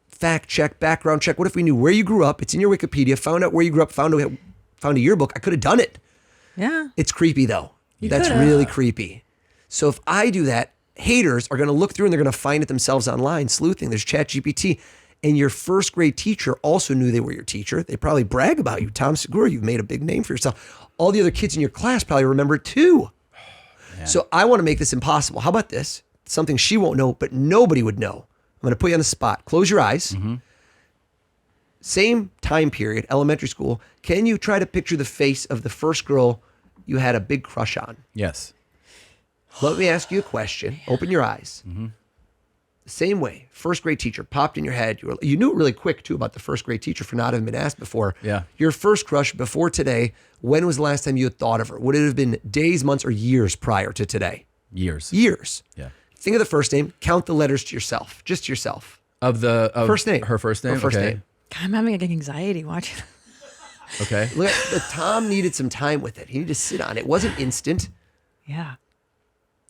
fact check, background check. What if we knew where you grew up? It's in your Wikipedia. Found out where you grew up. Found a yearbook. I could have done it. Yeah. It's creepy though. That's really creepy. So if I do that, haters are going to look through and they're going to find it themselves online, sleuthing. There's ChatGPT. And your first grade teacher also knew they were your teacher. They probably brag about you. Tom Segura, you've made a big name for yourself. All the other kids in your class probably remember it too. So I want to make this impossible. How about this? Something she won't know, but nobody would know. I'm going to put you on the spot. Close your eyes. Same time period, elementary school. Can you try to picture the face of the first girl you had a big crush on? Yes. Let me ask you a question. Open your eyes. Same way, first grade teacher popped in your head. You knew it really quick too about the first grade teacher for not having been asked before. Yeah. Your first crush before today, when was the last time you had thought of her? Would it have been days, months, or years prior to today? Years. Yeah. Think of the first name. Count the letters to yourself. Just to yourself. Of first name. Her first name? Her first name. God, I'm having anxiety watching. Okay. Look, Tom needed some time with it. He needed to sit on it. It wasn't instant. Yeah.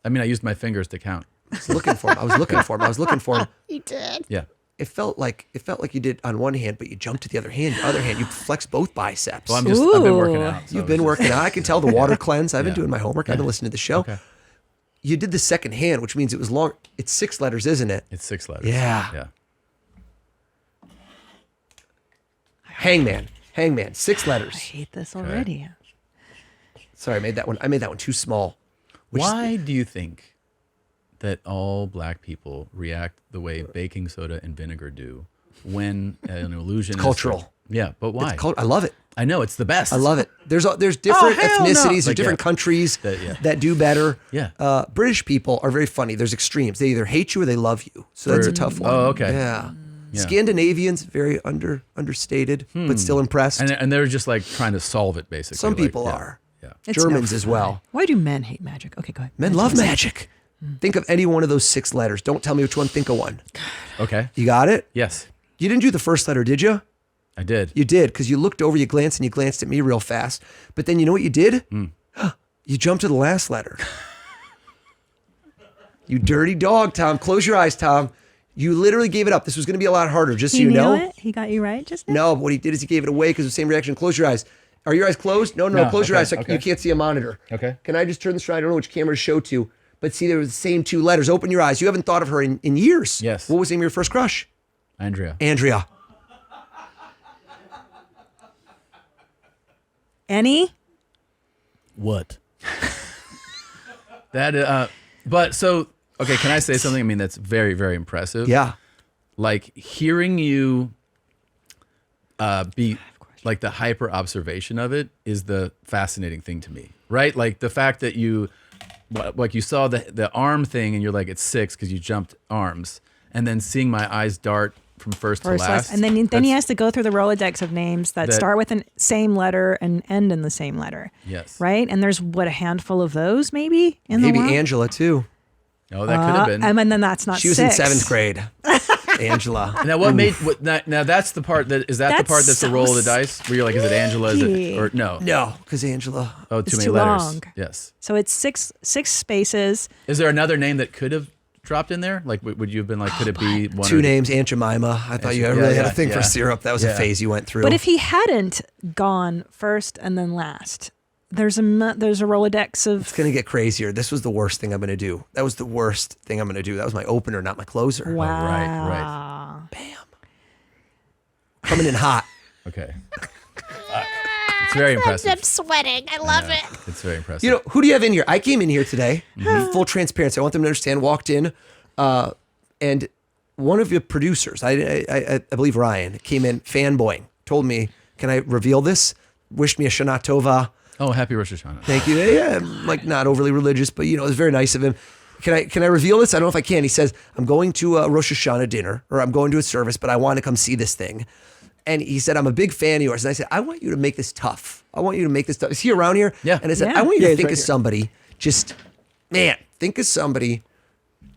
I mean, I used my fingers to count. I was looking for him. You did. Yeah. It felt like you did on one hand, but you jumped to the other hand. The other hand, you flexed both biceps. Well, I've been working out. You've been working out. I can tell the water cleanse. I've been doing my homework. I've been listening to the show. Okay. You did the second hand, which means it was long. It's 6 letters, isn't it? It's 6 letters. Yeah. Hangman. 6 letters. I hate this already. Sorry, I made that one too small. Why do you think that all black people react the way baking soda and vinegar do when an illusion is cultural? Yeah, but why? I love it. I know, it's the best. I love it. There's different ethnicities, there's different countries that do better. Yeah. British people are very funny. There's extremes. They either hate you or they love you. So that's a tough one. Oh, okay. Yeah. Scandinavians, very understated, but still impressed. And they're just like trying to solve it, basically. Some people are. Yeah. Germans as well. Why do men hate magic? Okay, go ahead. Men love magic. Think of any one of those 6 letters. Don't tell me which one. Think of one. Okay. You got it? Yes. You didn't do the first letter, did you? I did. You did, because you looked over, you glanced at me real fast. But then you know what you did? You jumped to the last letter. You dirty dog, Tom. Close your eyes, Tom. You literally gave it up. This was going to be a lot harder, just so you know. He knew it? He got you right just now? No, but what he did is he gave it away because of the same reaction. Close your eyes. Are your eyes closed? No, close your eyes. So you can't see a monitor. Okay. Can I just turn this around? I don't know which camera to show to, but see, there was the same 2 letters. Open your eyes. You haven't thought of her in years. Yes. What was the name of your first crush? Andrea. Enny? What? That, but so, okay, can I say something? I mean, that's very, very impressive. Yeah. Like hearing you be like the hyper observation of it is the fascinating thing to me, right? Like the fact that you saw the arm thing and you're like, it's 6 because you jumped arms, and then seeing my eyes dart from first to last. And then he has to go through the Rolodex of names that start with the same letter and end in the same letter. Yes. Right? And there's a handful of those maybe in the world? Maybe Angela too. Oh, that could have been. And then that's not She was 6. in 7th grade. Angela. Now now that's the part the part that's the roll of the dice where you're like, is it Angela? Is it, or no? No, because Angela. Oh, It's too many too letters. long. Yes. So it's six spaces. Is there another name that could have dropped in there? Like, would you have been like, could it be one? 2 names, Aunt Jemima. I thought you really had a thing for yeah. syrup. That was a phase you went through. But if he hadn't gone first and then last, there's a Rolodex of... It's going to get crazier. This was the worst thing I'm going to do. That was the worst thing I'm going to do. That was my opener, not my closer. Wow. Right. Bam. Coming in hot. Okay. It's very impressive. I'm sweating. I love it. It's very impressive. You know, who do you have in here? I came in here today, full transparency. I want them to understand, walked in, and one of your producers, I believe Ryan, came in fanboying, told me, can I reveal this? Wished me a Shana Tova. Oh, happy Rosh Hashanah. Thank you. Yeah, I'm like not overly religious, but it was very nice of him. Can I reveal this? I don't know if I can. He says, I'm going to a Rosh Hashanah dinner, or I'm going to a service, but I want to come see this thing. And he said, I'm a big fan of yours. And I said, I want you to make this tough. I want you to make this tough. Is he around here? Yeah. And I said, Yeah. I want you to Yeah, he's think right of here. somebody, think of somebody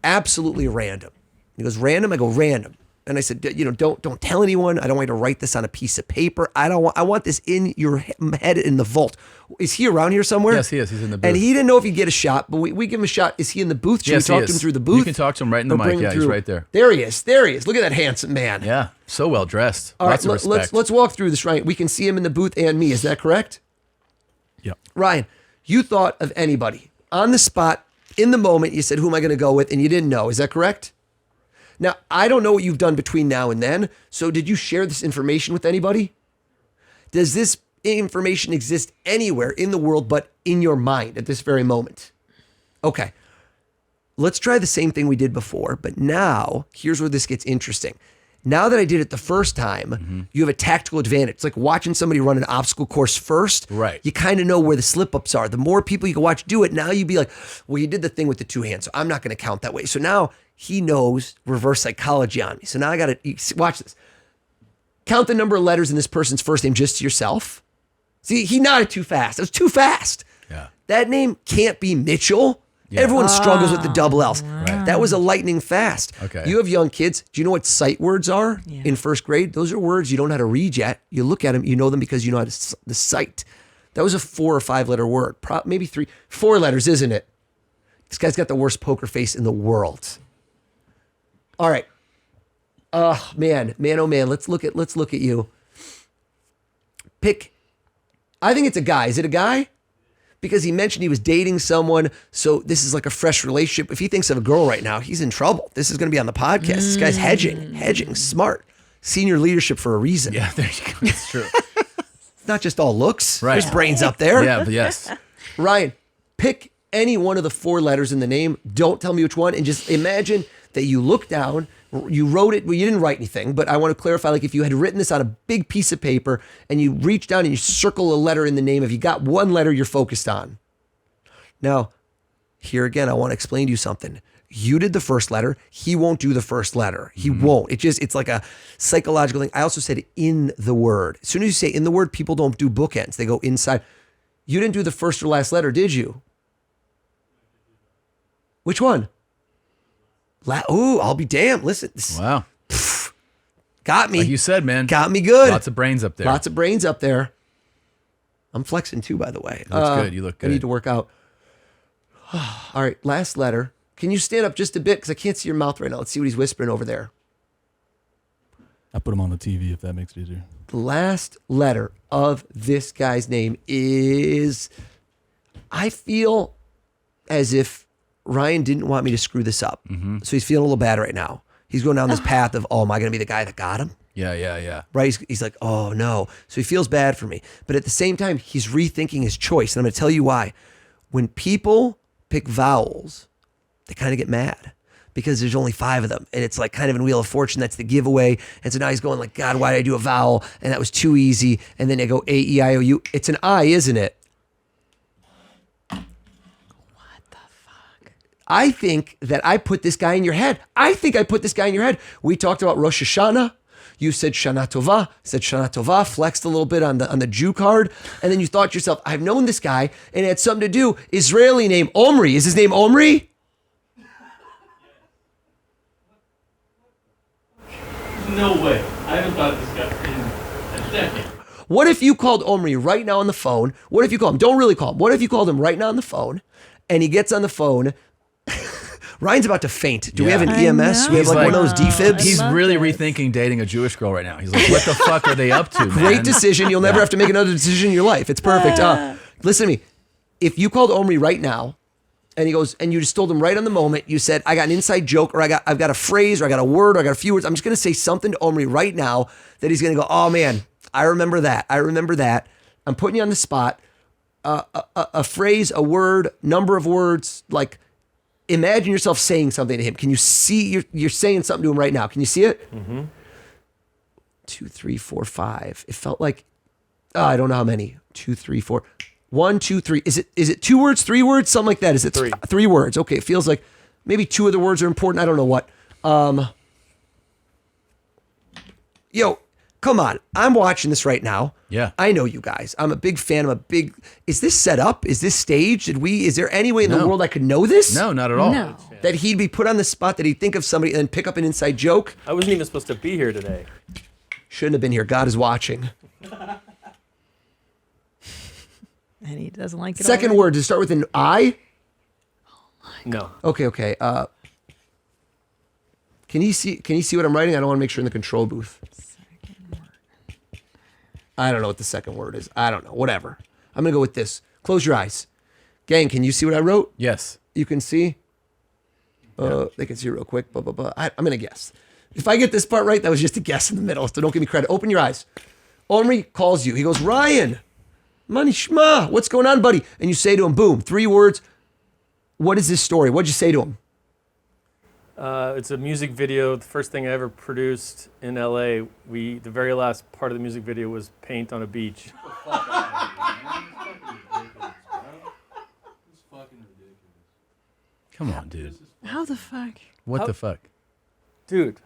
absolutely random. He goes, random? I go, random. And I said, don't tell anyone. I don't want you to write this on a piece of paper. I want this in your head in the vault. Is he around here somewhere? Yes, he is. He's in the booth. And he didn't know if he'd get a shot, but we give him a shot. Is he in the booth? Should Yes, we he talk to him is. through the booth? You can talk to him right in the Or mic. bring him Yeah, he's through? right there. There he is. Look at that handsome man. Yeah, so well dressed. All Lots right, of respect. let's walk through this, Ryan. We can see him in the booth and me. Is that correct? Yep. Ryan, you thought of anybody on the spot, in the moment. You said, who am I going to go with? And you didn't know. Is that correct? Now, I don't know what you've done between now and then. So did you share this information with anybody? Does this information exist anywhere in the world but in your mind at this very moment? Okay. Let's try the same thing we did before. But now, here's where this gets interesting. Now that I did it the first time, you have a tactical advantage. It's like watching somebody run an obstacle course first. Right. You kind of know where the slip-ups are. The more people you can watch do it, now you'd be like, well, you did the thing with the 2 hands, so I'm not going to count that way. So now he knows reverse psychology on me. So now I got to watch this. Count the number of letters in this person's first name just to yourself. See, he nodded too fast. It was too fast. Yeah. That name can't be Mitchell. Yeah. Everyone struggles with the double L's. Right. That was a lightning fast. Okay. You have young kids. Do you know what sight words are in first grade? Those are words you don't know how to read yet. You look at them, you know them because you know how to the sight. That was a 4 or 5 letter word. Maybe 3, 4 letters, isn't it? This guy's got the worst poker face in the world. All right. Oh man, oh man. Let's look at you. Pick. I think it's a guy. Is it a guy? Because he mentioned he was dating someone, so this is like a fresh relationship. If he thinks of a girl right now, he's in trouble. This is going to be on the podcast. This guy's hedging, smart. Senior leadership for a reason. Yeah, there you go. It's true. It's not just all looks. Right. There's brains up there. Yeah, but yes. Ryan, pick any one of the 4 letters in the name. Don't tell me which one. And just imagine that you look down, you wrote it. Well, you didn't write anything, but I want to clarify, like if you had written this on a big piece of paper and you reach down and you circle a letter in the name, if you got one letter you're focused on. Now, here again, I want to explain to you something. You did the first letter. He won't do the first letter. He won't. It's like a psychological thing. I also said in the word. As soon as you say in the word, people don't do bookends. They go inside. You didn't do the first or last letter, did you? Which one? I'll be damned. Listen. Wow. Got me. Like you said, man. Got me good. Lots of brains up there. Lots of brains up there. I'm flexing too, by the way. You look good. You look good. I need to work out. All right, last letter. Can you stand up just a bit? Because I can't see your mouth right now. Let's see what he's whispering over there. I put him on the TV if that makes it easier. The last letter of this guy's name is, I feel as if Ryan didn't want me to screw this up. So he's feeling a little bad right now. He's going down this path of, oh, am I going to be the guy that got him? Yeah. Right? He's like, oh, no. So he feels bad for me. But at the same time, he's rethinking his choice. And I'm going to tell you why. When people pick vowels, they kind of get mad because there's only 5 of them. And it's like kind of in Wheel of Fortune, that's the giveaway. And so now he's going like, God, why did I do a vowel? And that was too easy. And then they go A-E-I-O-U. It's an I, isn't it? I think that I put this guy in your head. We talked about Rosh Hashanah. You said Shana Tova, flexed a little bit on the Jew card. And then you thought to yourself, I've known this guy and it had something to do. Israeli name, Omri. Is his name Omri? No way. I haven't thought this guy in a decade. What if you called Omri right now on the phone? What if you call him? Don't really call him. What if you called him right now on the phone and he gets on the phone? Ryan's about to faint. Do we have an EMS? We have like one of those defibs. He's really rethinking dating a Jewish girl right now. He's like, what the fuck are they up to, man? Great decision. You'll never have to make another decision in your life. It's perfect. Listen to me. If you called Omri right now and he goes, and you just told him right on the moment, you said, I got an inside joke, or I've got a phrase, or I got a word, or I got a few words. I'm just going to say something to Omri right now that he's going to go, oh man, I remember that. I'm putting you on the spot. A phrase, a word, number of words, like, imagine yourself saying something to him. Can you see you're saying something to him right now? Can you see it? Mm-hmm. 2, 3, 4, 5. It felt like, I don't know how many. 2, 3, 4. 1, 2, 3. Is it 2 words, 3 words, something like that? Is it 3? 3 words? Okay, it feels like maybe 2 of the words are important. I don't know what. Yo, come on. I'm watching this right now. Yeah. I know you guys. I'm a big fan. Is this set up? Is this staged? Is there any way in the world I could know this? No, not at all. No. That he'd be put on the spot, that he'd think of somebody and then pick up an inside joke? I wasn't even supposed to be here today. Shouldn't have been here. God is watching. And he doesn't like it. Second word, does it start with an I? No. Okay. Can you see what I'm writing? I don't want to make sure in the control booth. I don't know what the second word is. I don't know. Whatever. I'm going to go with this. Close your eyes. Gang, can you see what I wrote? Yes. You can see? They can see real quick. Blah, blah, blah. I'm going to guess. If I get this part right, that was just a guess in the middle, so don't give me credit. Open your eyes. Omri calls you. He goes, Ryan, Mani Shma, what's going on, buddy? And you say to him, boom, 3 words. What is this story? What'd you say to him? It's a music video. The first thing I ever produced in LA. The very last part of the music video was paint on a beach. Come on, dude. How the fuck? What the fuck? Dude.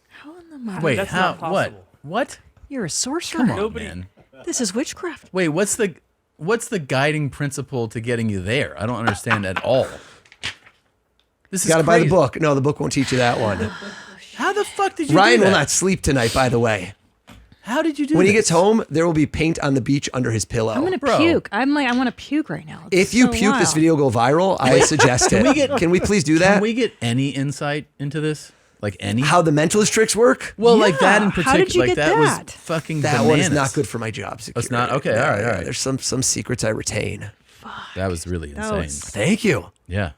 How in the mud? Wait, That's how? not possible. What? You're a sorcerer. Come on, man. This is witchcraft. Wait, what's the guiding principle to getting you there? I don't understand at all. This is Got to buy the crazy. book. No, the book won't teach you that one. How the fuck did you Ryan do that? will not sleep tonight, by the way. How did you do When he this? gets home, there will be paint on the beach under his pillow. I'm gonna puke. I want to puke right now. It's If you so puke, this wild. video go viral, I suggest it. Can we please do that? Can we get any insight into this? Like any? How the mentalist tricks work? Well, like that in particular. How did you like get that that? was fucking That bananas. one is not good for my job security. That's not okay. All right. There's some secrets I retain. That was really insane. Thank you. Yeah.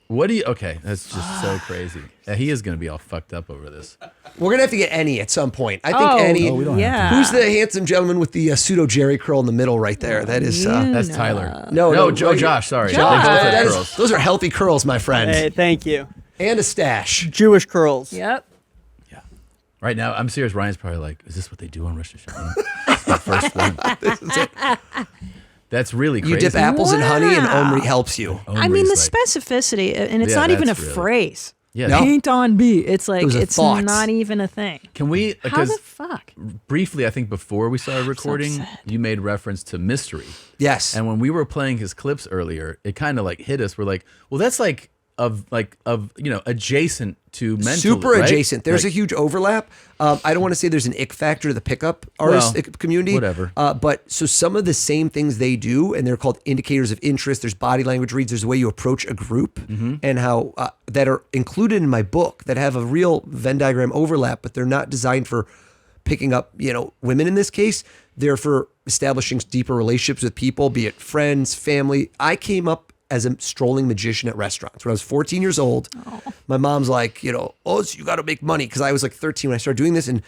What do you? Okay, that's just so crazy. Yeah, he is gonna be all fucked up over this. We're gonna have to get Enny at some point. I think Enny. we don't have Who's the handsome gentleman with the pseudo Jerry curl in the middle right there? That is. That's Tyler. No, Josh. Sorry, Josh. They both have That is- curls. those are healthy curls, my friend. Hey, thank you. And a stash. Jewish curls. Yep. Right now, I'm serious. Ryan's probably like, "Is this what they do on Rosh Hashanah?" It's the first one. This is it. That's really crazy. You dip apples in honey, and Omri helps you. I mean, the specificity, and it's Yeah, not even a that's really- phrase. Yeah. No. Paint on B. It's like, It was a it's thought. not even a thing. Can we? How Because the fuck? briefly, I think before we started recording, you made reference to mystery. Yes. And when we were playing his clips earlier, it kind of like hit us. We're like, well, that's like adjacent to mental. Super right? adjacent. There's Like, a huge overlap. I don't want to say there's an ick factor to the pickup artist community. whatever. But so some of the same things they do, and they're called indicators of interest. There's body language reads. There's the way you approach a group, and how that are included in my book that have a real Venn diagram overlap, but they're not designed for picking up, women in this case. They're for establishing deeper relationships with people, be it friends, family. I came up as a strolling magician at restaurants. When I was 14 years old, my mom's like, Oz, you got to make money. Because I was like 13 when I started doing this, and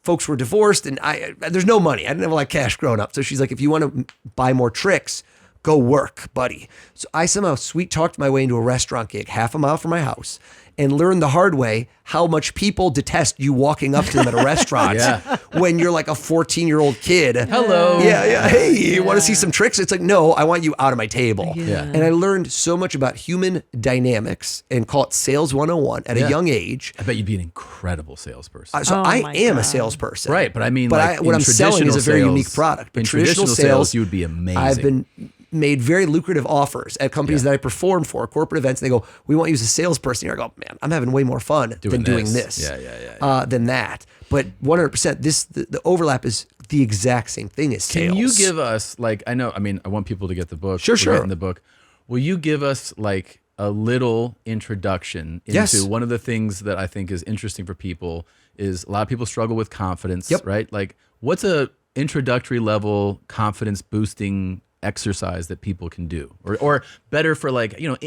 folks were divorced, and there's no money. I didn't have a lot of cash growing up. So she's like, if you want to buy more tricks, go work, buddy. So I somehow sweet talked my way into a restaurant gig 1/2 mile from my house and learned the hard way how much people detest you walking up to them at a restaurant when you're like a 14-year-old kid. Hello. Yeah. Hey, you want to see some tricks? It's like, no, I want you out of my table. Yeah. And I learned so much about human dynamics and call it sales 101 at a young age. I bet you'd be an incredible salesperson. So I am a salesperson. Right, but I mean, what I'm selling is a very unique product. But in traditional sales, you would be amazing. I've been made very lucrative offers at companies that I perform for, corporate events, and they go, we want you as a salesperson. Here I go, man, I'm having way more fun than doing this. Than that. But 100%, the overlap is the exact same thing as sales. Can you give us, I want people to get the book. Sure. We're writing the book. Will you give us a little introduction into one of the things that I think is interesting for people is a lot of people struggle with confidence, right? What's a introductory level confidence boosting exercise that people can do or better for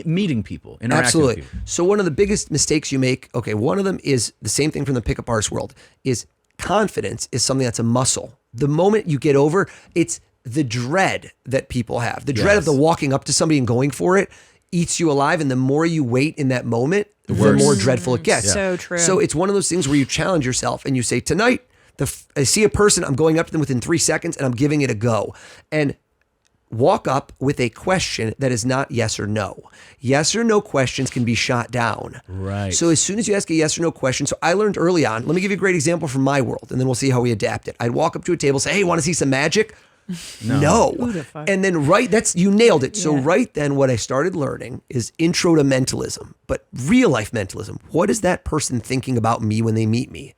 meeting people, interacting with people? So one of the biggest mistakes you make, one of them is the same thing from the pickup artist world, is confidence is something that's a muscle. The moment you get over, it's the dread that people have. The dread of the walking up to somebody and going for it eats you alive. And the more you wait in that moment, the more dreadful it gets. So true. So it's one of those things where you challenge yourself and you say, tonight, I see a person, I'm going up to them within 3 seconds and I'm giving it a go. And walk up with a question that is not yes or no. Yes or no questions can be shot down. Right. So as soon as you ask a yes or no question, so I learned early on, let me give you a great example from my world, and then we'll see how we adapt it. I'd walk up to a table, say, hey, want to see some magic? No. And then you nailed it. So right then what I started learning is intro to mentalism, but real life mentalism. What is that person thinking about me when they meet me?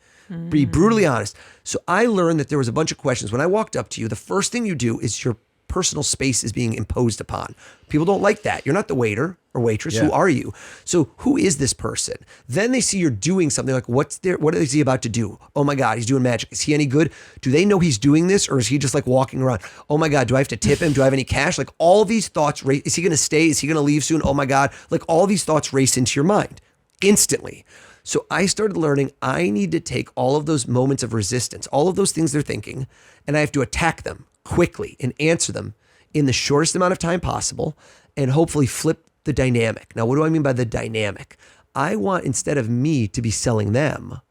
Be brutally honest. So I learned that there was a bunch of questions. When I walked up to you, the first thing you do is your personal space is being imposed upon. People don't like that. You're not the waiter or waitress. Who are you? So who is this person? Then they see you're doing something like, what is he about to do? Oh my God, he's doing magic. Is he any good? Do they know he's doing this, or is he just walking around? Oh my God, do I have to tip him? Do I have any cash? All these thoughts race. Is he going to stay? Is he going to leave soon? Oh my God. All these thoughts race into your mind instantly. So I started learning I need to take all of those moments of resistance, all of those things they're thinking, and I have to attack them quickly and answer them in the shortest amount of time possible and hopefully flip the dynamic. Now, what do I mean by the dynamic? I want, instead of me to be selling them,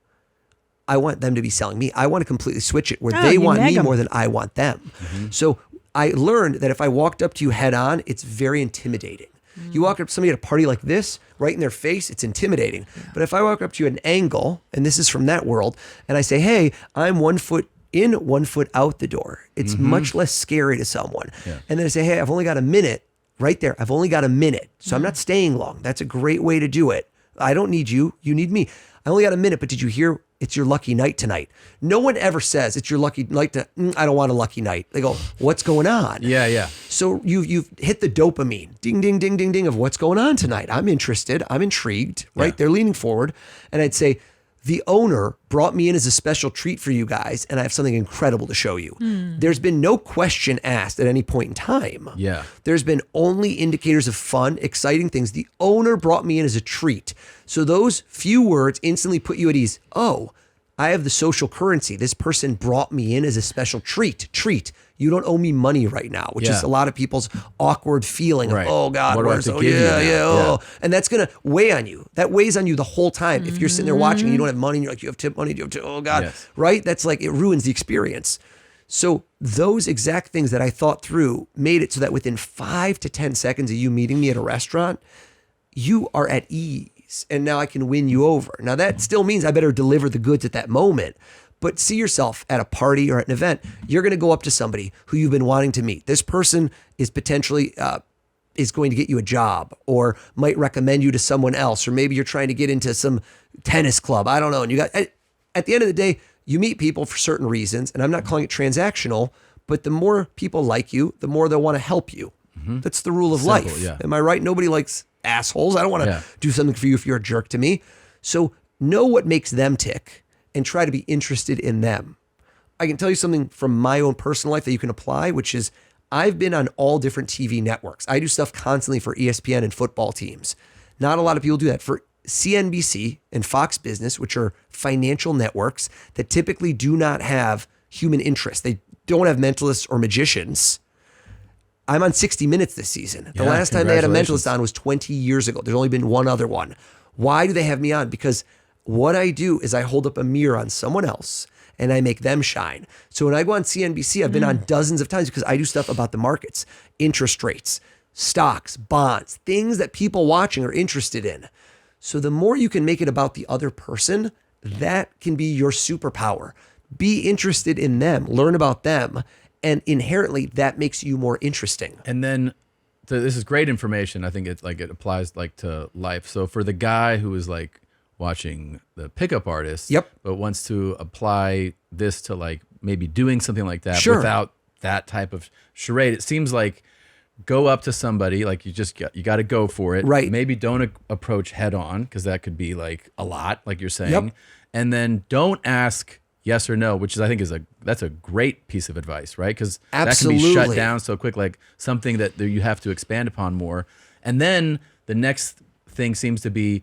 I want them to be selling me. I want to completely switch it where they want me more than I want them. So I learned that if I walked up to you head on, it's very intimidating. You walk up to somebody at a party like this, right in their face, it's intimidating. But if I walk up to you at an angle, and this is from that world, and I say, hey, I'm 1 foot in, 1 foot out the door, it's much less scary to someone. And then I say, hey, I've only got a minute right there. I've only got a minute. So I'm not staying long. That's a great way to do it. I don't need you. You need me. I only got a minute, but did you hear it's your lucky night tonight? No one ever says it's your lucky night. I don't want a lucky night. They go, what's going on? Yeah. So you've hit the dopamine, ding, ding, ding, ding, ding of what's going on tonight. I'm interested. I'm intrigued, right? They're leaning forward. And I'd say, the owner brought me in as a special treat for you guys, and I have something incredible to show you. There's been no question asked at any point in time. There's been only indicators of fun, exciting things. The owner brought me in as a treat. So those few words instantly put you at ease. Oh, I have the social currency. This person brought me in as a special treat. You don't owe me money right now, which is a lot of people's awkward feeling of, oh God, and that's going to weigh on you. That weighs on you the whole time. If you're sitting there watching and you don't have money and you're like, you have tip money, oh God, right? That's it ruins the experience. So those exact things that I thought through made it so that within 5 to 10 seconds of you meeting me at a restaurant, you are at ease. And now I can win you over. Now that still means I better deliver the goods at that moment. But see yourself at a party or at an event, you're going to go up to somebody who you've been wanting to meet. This person is potentially is going to get you a job or might recommend you to someone else, or maybe you're trying to get into some tennis club. I don't know. And you got at the end of the day, you meet people for certain reasons, and I'm not calling it transactional, but the more people like you, the more they'll want to help you. That's the rule of life. Am I right? Nobody likes assholes. I don't want to do something for you if you're a jerk to me. So know what makes them tick and try to be interested in them. I can tell you something from my own personal life that you can apply, which is I've been on all different TV networks. I do stuff constantly for ESPN and football teams. Not a lot of people do that. For CNBC and Fox Business, which are financial networks that typically do not have human interest. They don't have mentalists or magicians. I'm on 60 Minutes this season. The last time they had a mentalist on was 20 years ago. There's only been one other one. Why do they have me on? Because what I do is I hold up a mirror on someone else and I make them shine. So when I go on CNBC, I've been on dozens of times because I do stuff about the markets, interest rates, stocks, bonds, things that people watching are interested in. So the more you can make it about the other person, that can be your superpower. Be interested in them, learn about them, and inherently that makes you more interesting. And then this is great information. I think it applies like to life. So for the guy who is like watching the pickup artist, but wants to apply this to like maybe doing something like that without that type of charade, it seems like go up to somebody, like you got to go for it. Right. Maybe don't approach head on because that could be like a lot, like you're saying. And then don't ask yes or no, which is, I think that's a great piece of advice, right? Because that can be shut down so quick, like something that you have to expand upon more. And then the next thing seems to be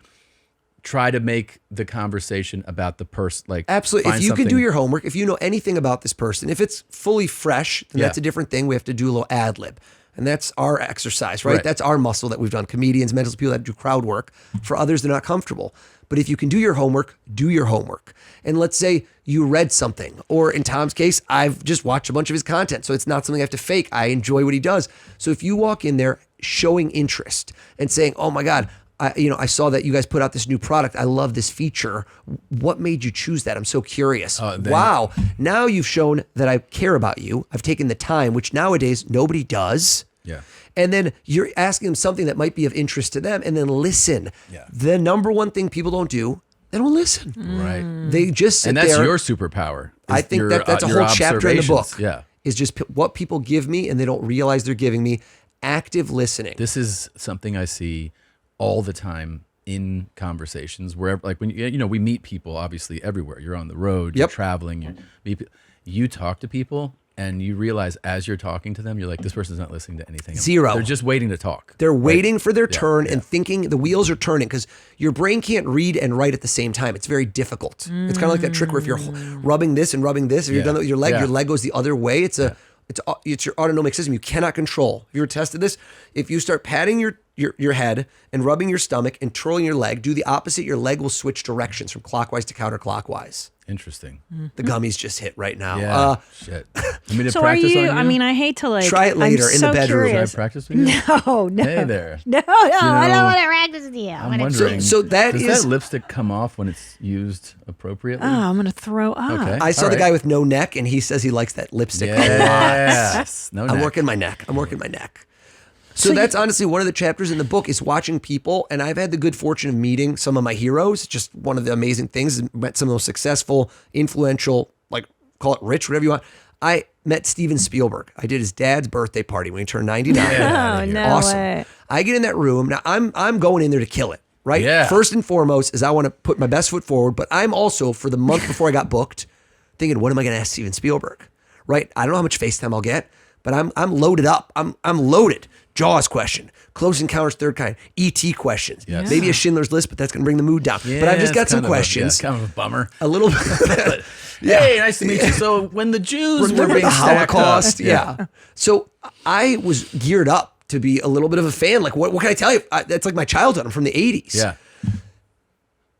try to make the conversation about the person. Like absolutely. If you can do your homework, if you know anything about this person, if it's fully fresh, then that's a different thing. We have to do a little ad lib. And that's our exercise, right? That's our muscle that we've done. Comedians, mentalists, people that do crowd work. For others, they're not comfortable. But if you can do your homework, do your homework. And let's say you read something, or in Tom's case, I've just watched a bunch of his content. So it's not something I have to fake. I enjoy what he does. So if you walk in there showing interest and saying, oh my God, I saw that you guys put out this new product. I love this feature. What made you choose that? I'm so curious. Wow. Now you've shown that I care about you. I've taken the time, which nowadays nobody does. Yeah. And then you're asking them something that might be of interest to them, and then listen. Yeah. The number one thing people don't do, they don't listen. Right. They just sit there. And that's your superpower. I think that's a whole chapter in the book. Yeah. Is just what people give me and they don't realize they're giving me. Active listening. This is something I see all the time in conversations wherever, like when we meet people obviously everywhere. You're on the road, you're traveling, you talk to people and you realize as you're talking to them, you're like, this person's not listening to anything. Zero. They're just waiting to talk. They're waiting for their turn and thinking the wheels are turning because your brain can't read and write at the same time. It's very difficult. It's kind of like that trick where if you're rubbing this and rubbing this, if you're done with your leg goes the other way. It's your autonomic system. You cannot control. Have you ever tested this? If you start patting your head and rubbing your stomach and twirling your leg, do the opposite. Your leg will switch directions from clockwise to counterclockwise. Interesting. The gummies just hit right now. Yeah. Shit. So are you? I mean, I hate to like try it later in the bedroom. Curious. Should I practice with you? No. Hey there. No, I don't want to practice with you. I'm wondering. So does that lipstick come off when it's used appropriately? Oh, I'm gonna throw up. Okay. I saw the guy with no neck, and he says he likes that lipstick a lot. Yes. No neck. I'm working my neck. So that's honestly one of the chapters in the book is watching people. And I've had the good fortune of meeting some of my heroes. Just one of the amazing things. Met some of those successful, influential, like call it rich, whatever you want. I met Steven Spielberg. I did his dad's birthday party when he turned 99. Oh, no awesome. way. I get in that room. Now I'm going in there to kill it, right? Yeah. First and foremost is I want to put my best foot forward, but I'm also for the month before I got booked thinking, what am I going to ask Steven Spielberg? Right? I don't know how much FaceTime I'll get, but I'm loaded up. I'm loaded. Jaws question, Close Encounters Third Kind, E.T. questions, maybe a Schindler's List, but that's going to bring the mood down. Yeah, but I've just got some questions. Kind of a bummer. A little bit. Hey, nice to meet you. So when the Jews were being the Holocaust, stacked up, So I was geared up to be a little bit of a fan. Like, what can I tell you? That's like my childhood. I'm from the 80s. Yeah.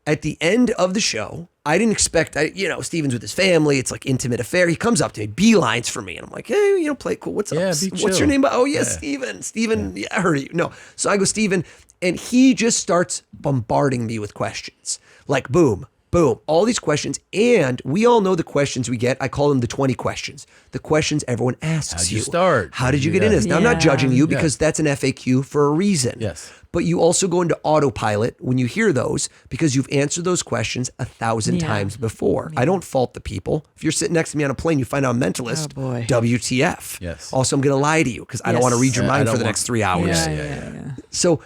At the end of the show, I didn't expect, Steven's with his family. It's like intimate affair. He comes up to me, beelines for me. And I'm like, hey, play cool. What's up? What's your name? Oh, yes, Steven. Steven, I heard of you. No. So I go, Steven. And he just starts bombarding me with questions. Like, boom, boom, all these questions. And we all know the questions we get. I call them the 20 questions. The questions everyone asks How'd you. Start? How did you get into this? Now, I'm not judging you because that's an FAQ for a reason. Yes. But you also go into autopilot when you hear those because you've answered those questions 1,000 times before. I don't fault the people. If you're sitting next to me on a plane, you find out I'm a mentalist. Oh boy. WTF. Yes. Also, I'm going to lie to you because I don't want to read your mind for the next 3 hours. Yeah. So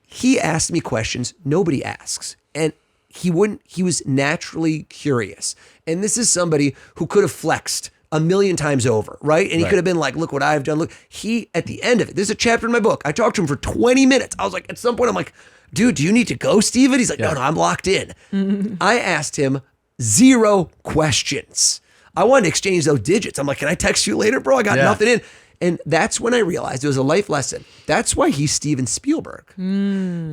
he asked me questions nobody asks. And he was naturally curious. And this is somebody who could have flexed a million times over, right? And he could have been like, look what I've done. Look, he, at the end of it, there's a chapter in my book. I talked to him for 20 minutes. I was like, at some point, I'm like, dude, do you need to go, Steven? He's like, no, I'm locked in. I asked him 0 questions. I wanted to exchange those digits. I'm like, can I text you later, bro? I got nothing in. And that's when I realized it was a life lesson. That's why he's Steven Spielberg.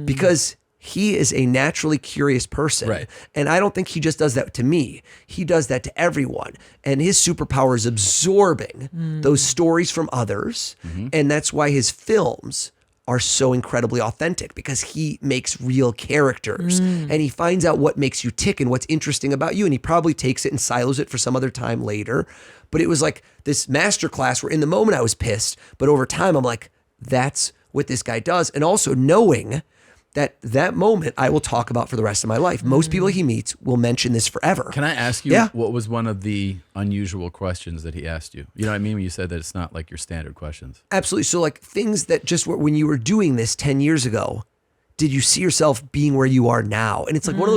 Because he is a naturally curious person. Right. And I don't think he just does that to me. He does that to everyone. And his superpower is absorbing those stories from others. And that's why his films are so incredibly authentic, because he makes real characters and he finds out what makes you tick and what's interesting about you. And he probably takes it and silos it for some other time later. But it was like this masterclass where in the moment I was pissed, but over time I'm like, that's what this guy does. And also knowing that moment I will talk about for the rest of my life. Most people he meets will mention this forever. Can I ask you what was one of the unusual questions that he asked you? You know what I mean when you said that it's not like your standard questions? Absolutely. So like things that just were, when you were doing this 10 years ago, did you see yourself being where you are now? And it's like one of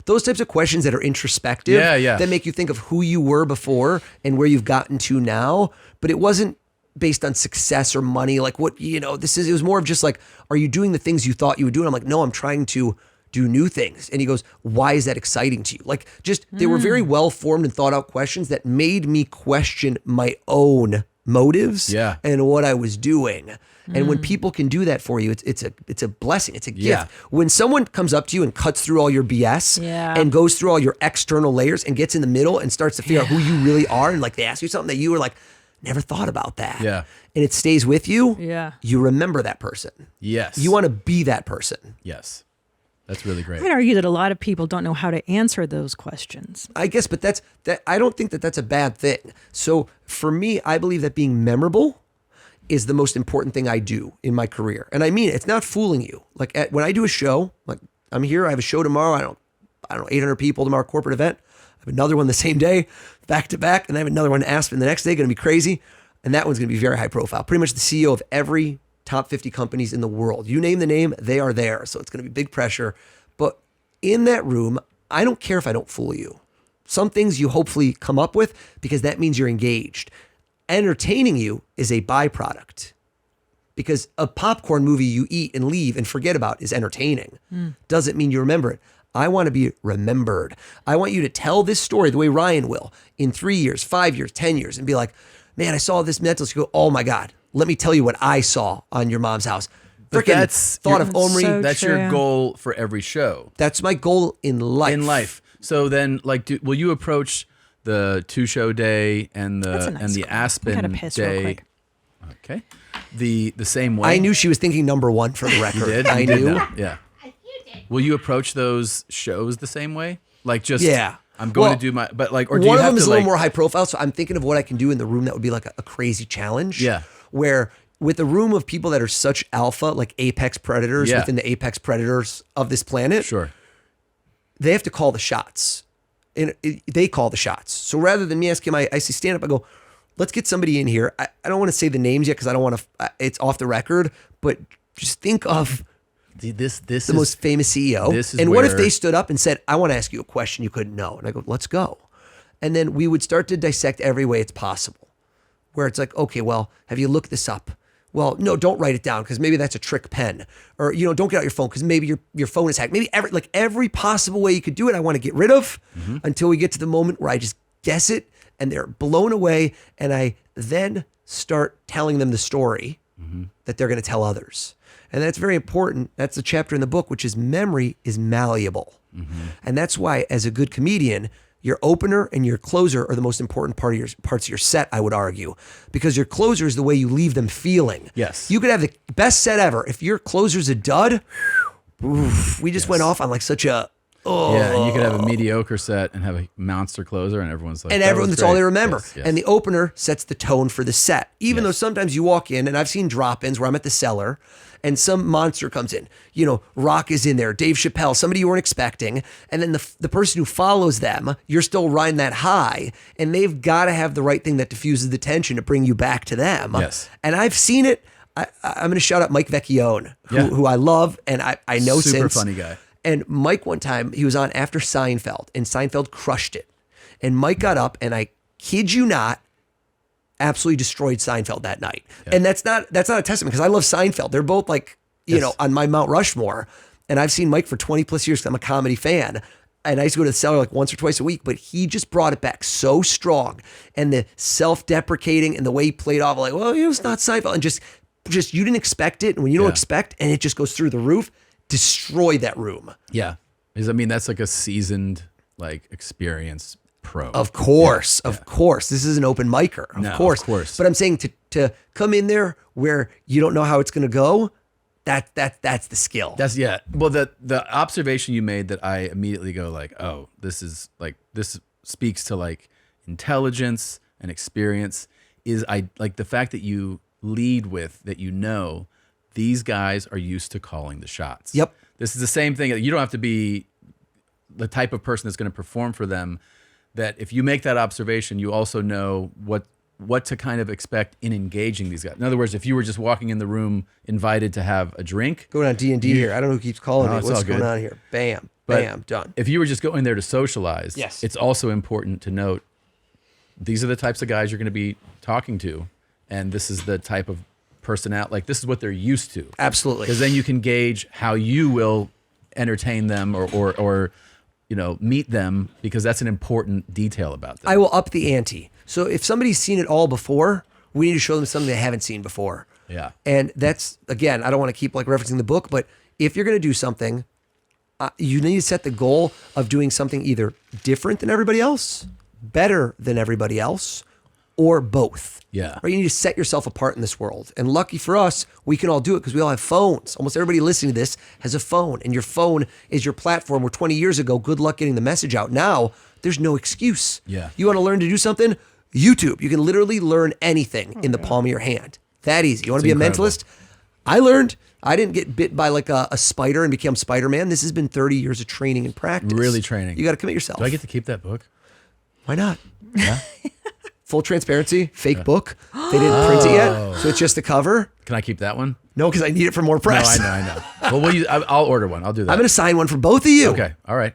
those types of questions that are introspective, that make you think of who you were before and where you've gotten to now. But it wasn't based on success or money. Like what, it was more of just like, are you doing the things you thought you would do? And I'm like, no, I'm trying to do new things. And he goes, why is that exciting to you? Like just, they were very well formed and thought out questions that made me question my own motives and what I was doing. And when people can do that for you, it's a blessing. It's a gift. When someone comes up to you and cuts through all your BS and goes through all your external layers and gets in the middle and starts to figure out who you really are, and like they ask you something that you were like, never thought about that. And it stays with you. You remember that person. You want to be that person. That's really great. I'd argue that a lot of people don't know how to answer those questions. I guess, but I don't think that that's a bad thing. So for me, I believe that being memorable is the most important thing I do in my career. And I mean, it's not fooling you. Like when I do a show, like I'm here, I have a show tomorrow. I don't know, 800 people tomorrow, corporate event. I have another one the same day, back to back. And I have another one in Aspen the next day, going to be crazy. And that one's going to be very high profile. Pretty much the CEO of every top 50 companies in the world. You name the name, they are there. So it's going to be big pressure. But in that room, I don't care if I don't fool you. Some things you hopefully come up with because that means you're engaged. Entertaining you is a byproduct, because a popcorn movie you eat and leave and forget about is entertaining. Doesn't mean you remember it. I want to be remembered. I want you to tell this story the way Ryan will in 3 years, 5 years, 10 years, and be like, man, I saw this Mentalist. You go, oh my God, let me tell you what I saw on Your Mom's House. Freaking thought of Omri. So that's your goal for every show. That's my goal in life. So then, like, will you approach the 2-show day and the Aspen day? Okay, the same way. I knew she was thinking number one for the record. You did? I knew. Yeah. Will you approach those shows the same way? Like just yeah. I'm going to do my, but like, or do one you of have them is to a little like, more high profile, so I'm thinking of what I can do in the room that would be like a crazy challenge. Yeah. Where with a room of people that are such alpha, like apex predators within the apex predators of this planet, they have to call the shots. And they call the shots. So rather than me asking him, I say stand up, I go, let's get somebody in here. I don't want to say the names yet because I don't want to, it's off the record, but just think of the most famous CEO. And what if they stood up and said, I want to ask you a question you couldn't know? And I go, let's go. And then we would start to dissect every way it's possible. Where it's like, okay, well, have you looked this up? Well, no, don't write it down because maybe that's a trick pen. Or, don't get out your phone because maybe your phone is hacked. Maybe every possible way you could do it, I want to get rid of until we get to the moment where I just guess it and they're blown away. And I then start telling them the story that they're going to tell others. And that's very important. That's the chapter in the book, which is memory is malleable. And that's why, as a good comedian, your opener and your closer are the most important parts of your set, I would argue, because your closer is the way you leave them feeling. Yes. You could have the best set ever. If your closer's a dud, we just went off on like such a, yeah, and you could have a mediocre set and have a monster closer and everyone's like, and that's all they remember. Yes. And the opener sets the tone for the set. Even though sometimes you walk in, and I've seen drop-ins where I'm at the cellar and some monster comes in, Rock is in there, Dave Chappelle, somebody you weren't expecting. And then the person who follows them, you're still riding that high and they've got to have the right thing that diffuses the tension to bring you back to them. Yes. And I've seen it. I'm going to shout out Mike Vecchione, who I love and I know Super since. funny guy. And Mike, one time, he was on after Seinfeld, and Seinfeld crushed it. And Mike got up, and I kid you not, absolutely destroyed Seinfeld that night. Yeah. And that's not a testament because I love Seinfeld. They're both like, you know, on my Mount Rushmore. And I've seen Mike for 20 plus years because I'm a comedy fan. And I used to go to the cellar like once or twice a week, but he just brought it back so strong. And the self-deprecating and the way he played off, like, well, you know, it's not Seinfeld. And just you didn't expect it. And when you don't expect, and it just goes through the roof, destroy that room. Yeah. Because, I mean, that's like a seasoned, like, experience pro. Of course. Of course. This is an open micer. Of course. But I'm saying to come in there where you don't know how it's going to go, that's the skill. Well, the observation you made that I immediately go like, oh, this speaks to like intelligence and experience is I like the fact that you lead with that, you know, these guys are used to calling the shots. Yep. This is the same thing. You don't have to be the type of person that's going to perform for them. That if you make that observation, you also know what to kind of expect in engaging these guys. In other words, if you were just walking in the room, invited to have a drink. Going on D&D here. I don't know who keeps calling me. What's going on here? Bam, bam, done. If you were just going there to socialize, it's also important to note these are the types of guys you're going to be talking to, and this is the type of personality. Like this is what they're used to. Absolutely. Because then you can gauge how you will entertain them or you know, meet them, because that's an important detail about them. I will up the ante. So if somebody's seen it all before, we need to show them something they haven't seen before. Yeah. And that's, again, I don't want to keep like referencing the book, but if you're going to do something, you need to set the goal of doing something either different than everybody else, better than everybody else, or both. Yeah. Right? You need to set yourself apart in this world. And lucky for us, we can all do it because we all have phones. Almost everybody listening to this has a phone, and your phone is your platform where 20 years ago, good luck getting the message out. Now, there's no excuse. Yeah. You want to learn to do something? YouTube. You can literally learn anything in the palm of your hand. That easy. You want to be incredible. a mentalist? I learned. I didn't get bit by like a spider and become Spider-Man. This has been 30 years of training and practice. Really training. You got to commit yourself. Do I get to keep that book? Why not? Yeah. Full transparency, fake book. They didn't print it yet, so it's just the cover. Can I keep that one? No, because I need it for more press. No, I know. Well, I'll order one. I'll do that. I'm going to sign one for both of you. Okay. All right.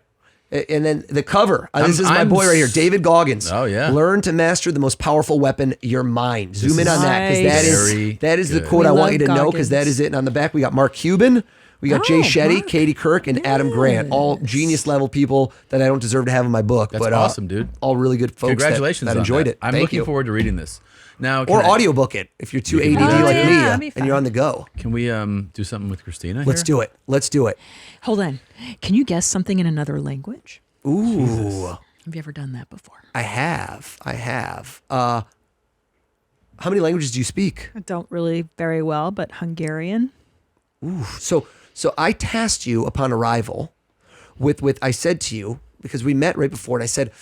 And then the cover. This is my boy right here, David Goggins. Oh, yeah. Learn to master the most powerful weapon, your mind. Zoom in on that, because that is the quote I want you to know, because that is it. And on the back, we got Mark Cuban. We got Jay Shetty, Katie Kirk, and Adam Grant, all genius level people that I don't deserve to have in my book. That's awesome, dude. All really good folks. Congratulations that enjoyed it. I'm Thank looking you. forward to reading this. Now, Or audiobook it if you're too ADD like me and you're on the go. Can we do something with Christina? Let's do it. Let's do it. Hold on. Can you guess something in another language? Ooh. Jesus. Have you ever done that before? I have. How many languages do you speak? I don't really very well, but Hungarian. Ooh. So I tasked you upon arrival with I said to you, because we met right before, and I said,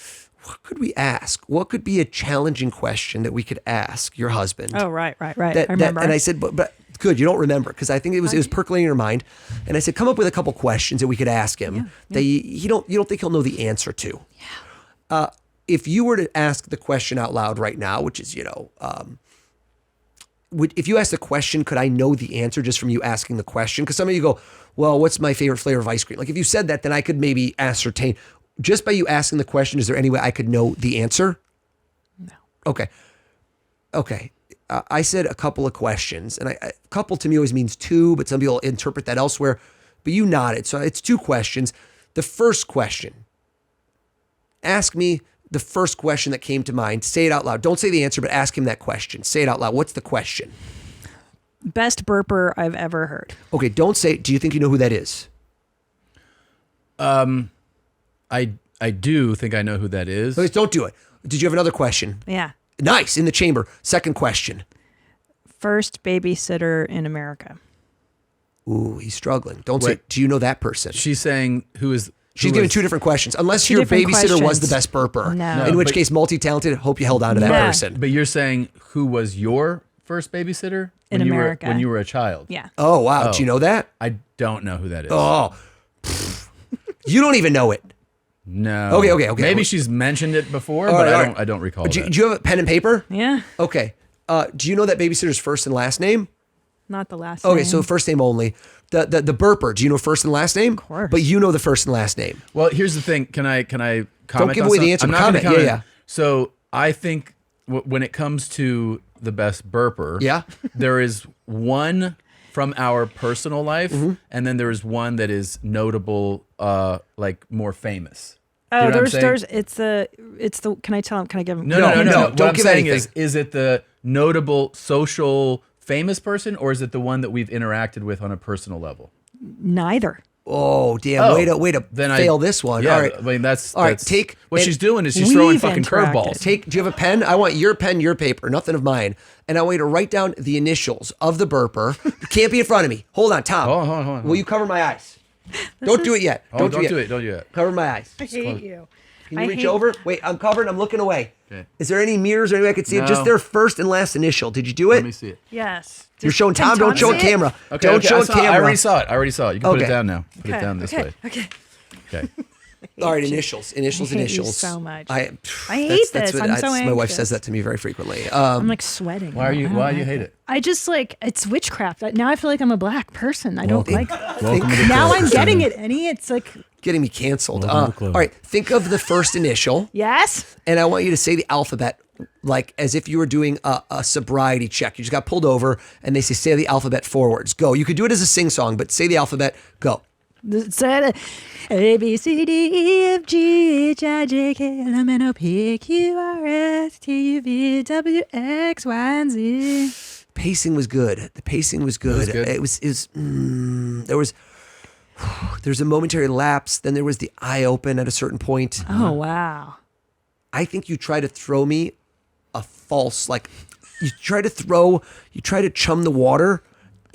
what could we ask? What could be a challenging question that we could ask your husband? Oh, right. I remember. And I said, but good, you don't remember, because I think it was percolating in your mind. And I said, come up with a couple questions that we could ask him that you don't think he'll know the answer to. Yeah. If you were to ask the question out loud right now, which is, if you ask the question, could I know the answer just from you asking the question? Because some of you go, well, what's my favorite flavor of ice cream? Like if you said that, then I could maybe ascertain. Just by you asking the question, is there any way I could know the answer? No. Okay. I said a couple of questions, and a couple to me always means two, but some people interpret that elsewhere. But you nodded, so it's two questions. The first question, ask me the first question that came to mind. Say it out loud. Don't say the answer, but ask him that question. Say it out loud. What's the question? Best burper I've ever heard. Okay, don't say, do you think you know who that is? I do think I know who that is. Okay, don't do it. Did you have another question? Yeah. Nice, in the chamber. Second question. First babysitter in America. Ooh, he's struggling. Don't say, do you know that person? She's saying She's giving two different questions. Unless your babysitter was the best burper. No. In which case, multi-talented, hope you held on to that person. But you're saying who was your first babysitter? In America. When you were a child? Yeah. Oh, wow. Do you know that? I don't know who that is. Oh. You don't even know it. No. Okay. Maybe she's mentioned it before, but I don't recall do that. you have a pen and paper? Yeah. Okay. Do you know that babysitter's first and last name? Not the last name. Okay, so first name only. The burper, do you know first and last name? Of course. But you know the first and last name. Well, here's the thing. Can I comment? Don't give away the answer. I'm not comment. Comment. Yeah. So I think when it comes to the best burper, Yeah. there is one from our personal life, and then there is one that is notable, like more famous. Oh, You know what I'm saying? it's the. Can I tell him? Can I give him? No. What don't I'm give saying anything. is it the notable social famous person, or is it the one that we've interacted with on a personal level? Neither. Oh, damn. Way to fail this one. Yeah, All right. I mean, that's All right, that's- take what and she's doing is she's throwing we've fucking interacted. curveballs. Do you have a pen? I want your pen, your paper, nothing of mine. And I want you to write down the initials of the burper. You can't be in front of me. Hold on, Tom. Hold on. Will you cover my eyes? Don't do it yet. Don't do do it. Cover my eyes. I hate you. Can you reach over? Wait, I'm covered. I'm looking away. Okay. Is there any mirrors or any way I could see it? No. Just their first and last initial. Did you do it? Let me see it. Yes. You're showing Can Tom. Don't show a see it? camera. Okay, Don't show a camera. I already saw it. You can put Okay. it down now. Put Okay, it down this okay, way. Okay. Okay. All right, initials. I hate you Initials. so much. I hate this. I'm so My wife anxious. says that to me very frequently. I'm like sweating. Why do you like hate it? I just like it's witchcraft. Now I feel like I'm a black person. I don't like. Welcome to the Now club, I'm getting Christina. it, Enny. It's like Getting me canceled. Welcome to the club. All right, think of the first initial, yes. and I want you to say the alphabet like as if you were doing a sobriety check. You just got pulled over, and they say the alphabet forwards. Go. You could do it as a sing song, but say the alphabet. Go. Said A B C D E F G H I J K L M N O P Q R S T U V W X Y and Z. Pacing was good. The pacing was good. good? There's a momentary lapse. Then there was the eye open at a certain point. Oh wow. I think you try to throw me a false, like you try to chum the water.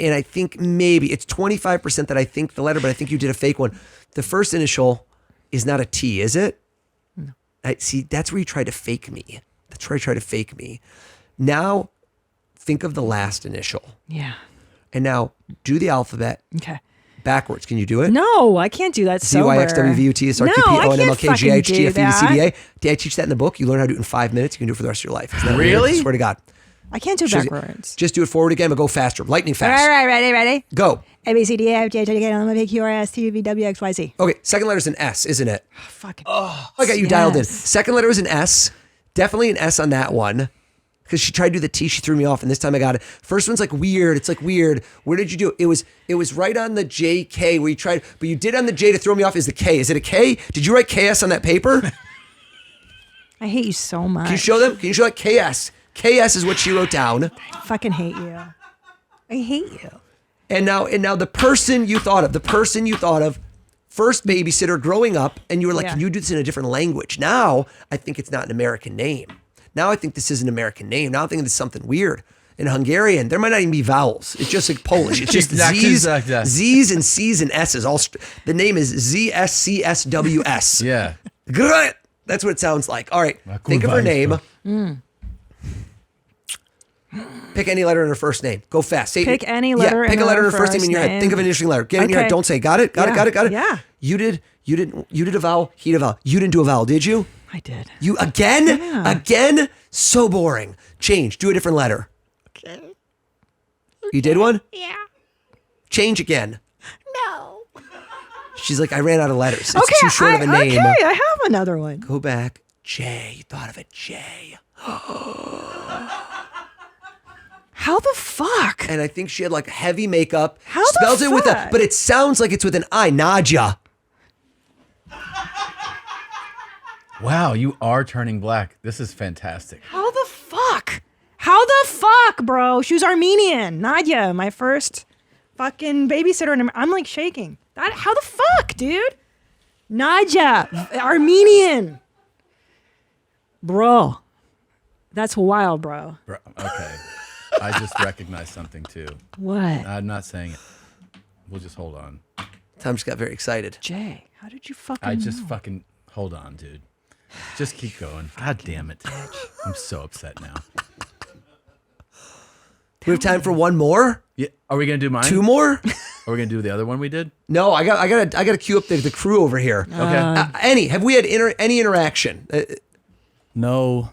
And I think maybe it's 25% that I think the letter, but I think you did a fake one. The first initial is not a T, is it? No. See, that's where you tried to fake me. That's where you tried to fake me. Now, think of the last initial. Yeah. And now do the alphabet Okay. backwards. Can you do it? No, I can't do that. Z, Y, X, W, V, U, T, S, R, Q, P, O, N, M, L, K, G, H, G, F, E, C, D, A. Did I teach that in the book? You learn how to do it in 5 minutes. You can do it for the rest of your life. Isn't that Really? weird? I swear to God. I can't do it Shows you- backwards. Just do it forward again, but go faster. Lightning fast. All right, ready. Go. A B C D E F G H I J K L M N O P Q R S T U V W X Y Z. Okay, second letter's an S, isn't it? Fucking. I got you dialed in. Second letter was an S. Definitely an S on that one. Because she tried to do the T, she threw me off, and this time I got it. First one's like weird. It's like weird. Where did you do it? It was right on the JK where you tried, but you did on the J to throw me off is the K. Is it a K? Did you write KS on that paper? I hate you so much. Can you show them? Can you show that KS? KS is what she wrote down. I fucking hate you. I hate you. And now the person you thought of, first babysitter growing up, and you were like, Yeah. can you do this in a different language? Now I think it's not an American name. Now I think this is an American name. Now I'm thinking this is something weird. In Hungarian, there might not even be vowels. It's just like Polish. It's just Z's and C's and S's. The name is ZSCSWS. Yeah. Good. That's what it sounds like. All right. Think of her name. Pick any letter in her first name. Go fast. Say, Pick any letter pick in a letter her in her first name in your head. name. Think of an interesting letter. Get it in your head. Okay. Don't say, got it? Got it? Yeah. You did a vowel. He did a vowel. You didn't do a vowel, did you? I did. You again? Yeah. Again? So boring. Change. Do a different letter. Okay. You did one? Yeah. Change again. No. She's like, I ran out of letters. It's too short of a name. Okay, I have another one. Go back. J. You thought of a J. How the fuck? And I think she had like heavy makeup. How the Spells it with a, fuck? but it sounds like it's with an I. Nadia. Wow, you are turning black. This is fantastic. How the fuck? How the fuck, bro? She was Armenian. Nadia, my first fucking babysitter. And I'm like shaking. How the fuck, dude? Nadia, Armenian. Bro. That's wild, bro. Okay. I just recognized something too. What? I'm not saying it. We'll just hold on. Tom just got very excited. Jay, how did you fucking I just know? fucking hold on, dude. Just keep going. God damn it. I'm so upset now. Do we have time for one more? Yeah. Are we gonna do mine? Two more? Are we gonna do the other one we did? No, I gotta queue up the crew over here. Okay. Enny, have we had any interaction? No.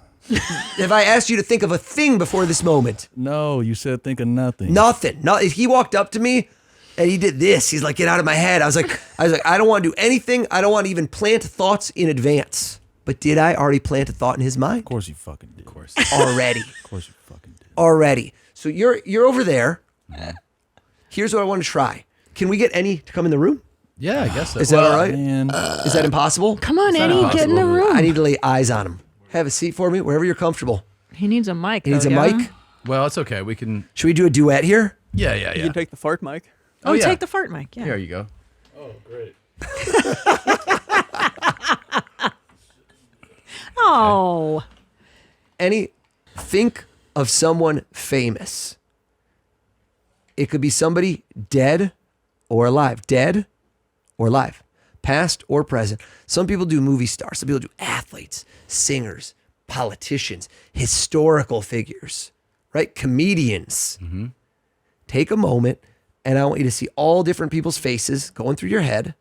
Have I asked you to think of a thing before this moment? No, you said think of nothing. Nothing. No. If he walked up to me and he did this, he's like, get out of my head. I was like, I don't want to do anything. I don't want to even plant thoughts in advance. But did I already plant a thought in his mind? Of course you fucking did. Of course. Already. Of course you fucking did. Already. So you're over there. Here's what I want to try. Can we get Enny to come in the room? Yeah, I guess so. Is that all right? Man. Is that impossible? Come on, Enny, get in the room. I need to lay eyes on him. Have a seat for me, wherever you're comfortable. He needs a mic. He needs a though, mic. Well, it's okay. We can. Should we do a duet here? Yeah. You can take the fart mic. Oh, yeah. Take the fart mic. Yeah. Here you go. Oh, great. Oh. Enny, think of someone famous. It could be somebody dead or alive. Dead or alive. Past or present. Some people do movie stars. Some people do athletes, singers, politicians, historical figures, right? Comedians. Mm-hmm. Take a moment, and I want you to see all different people's faces going through your head,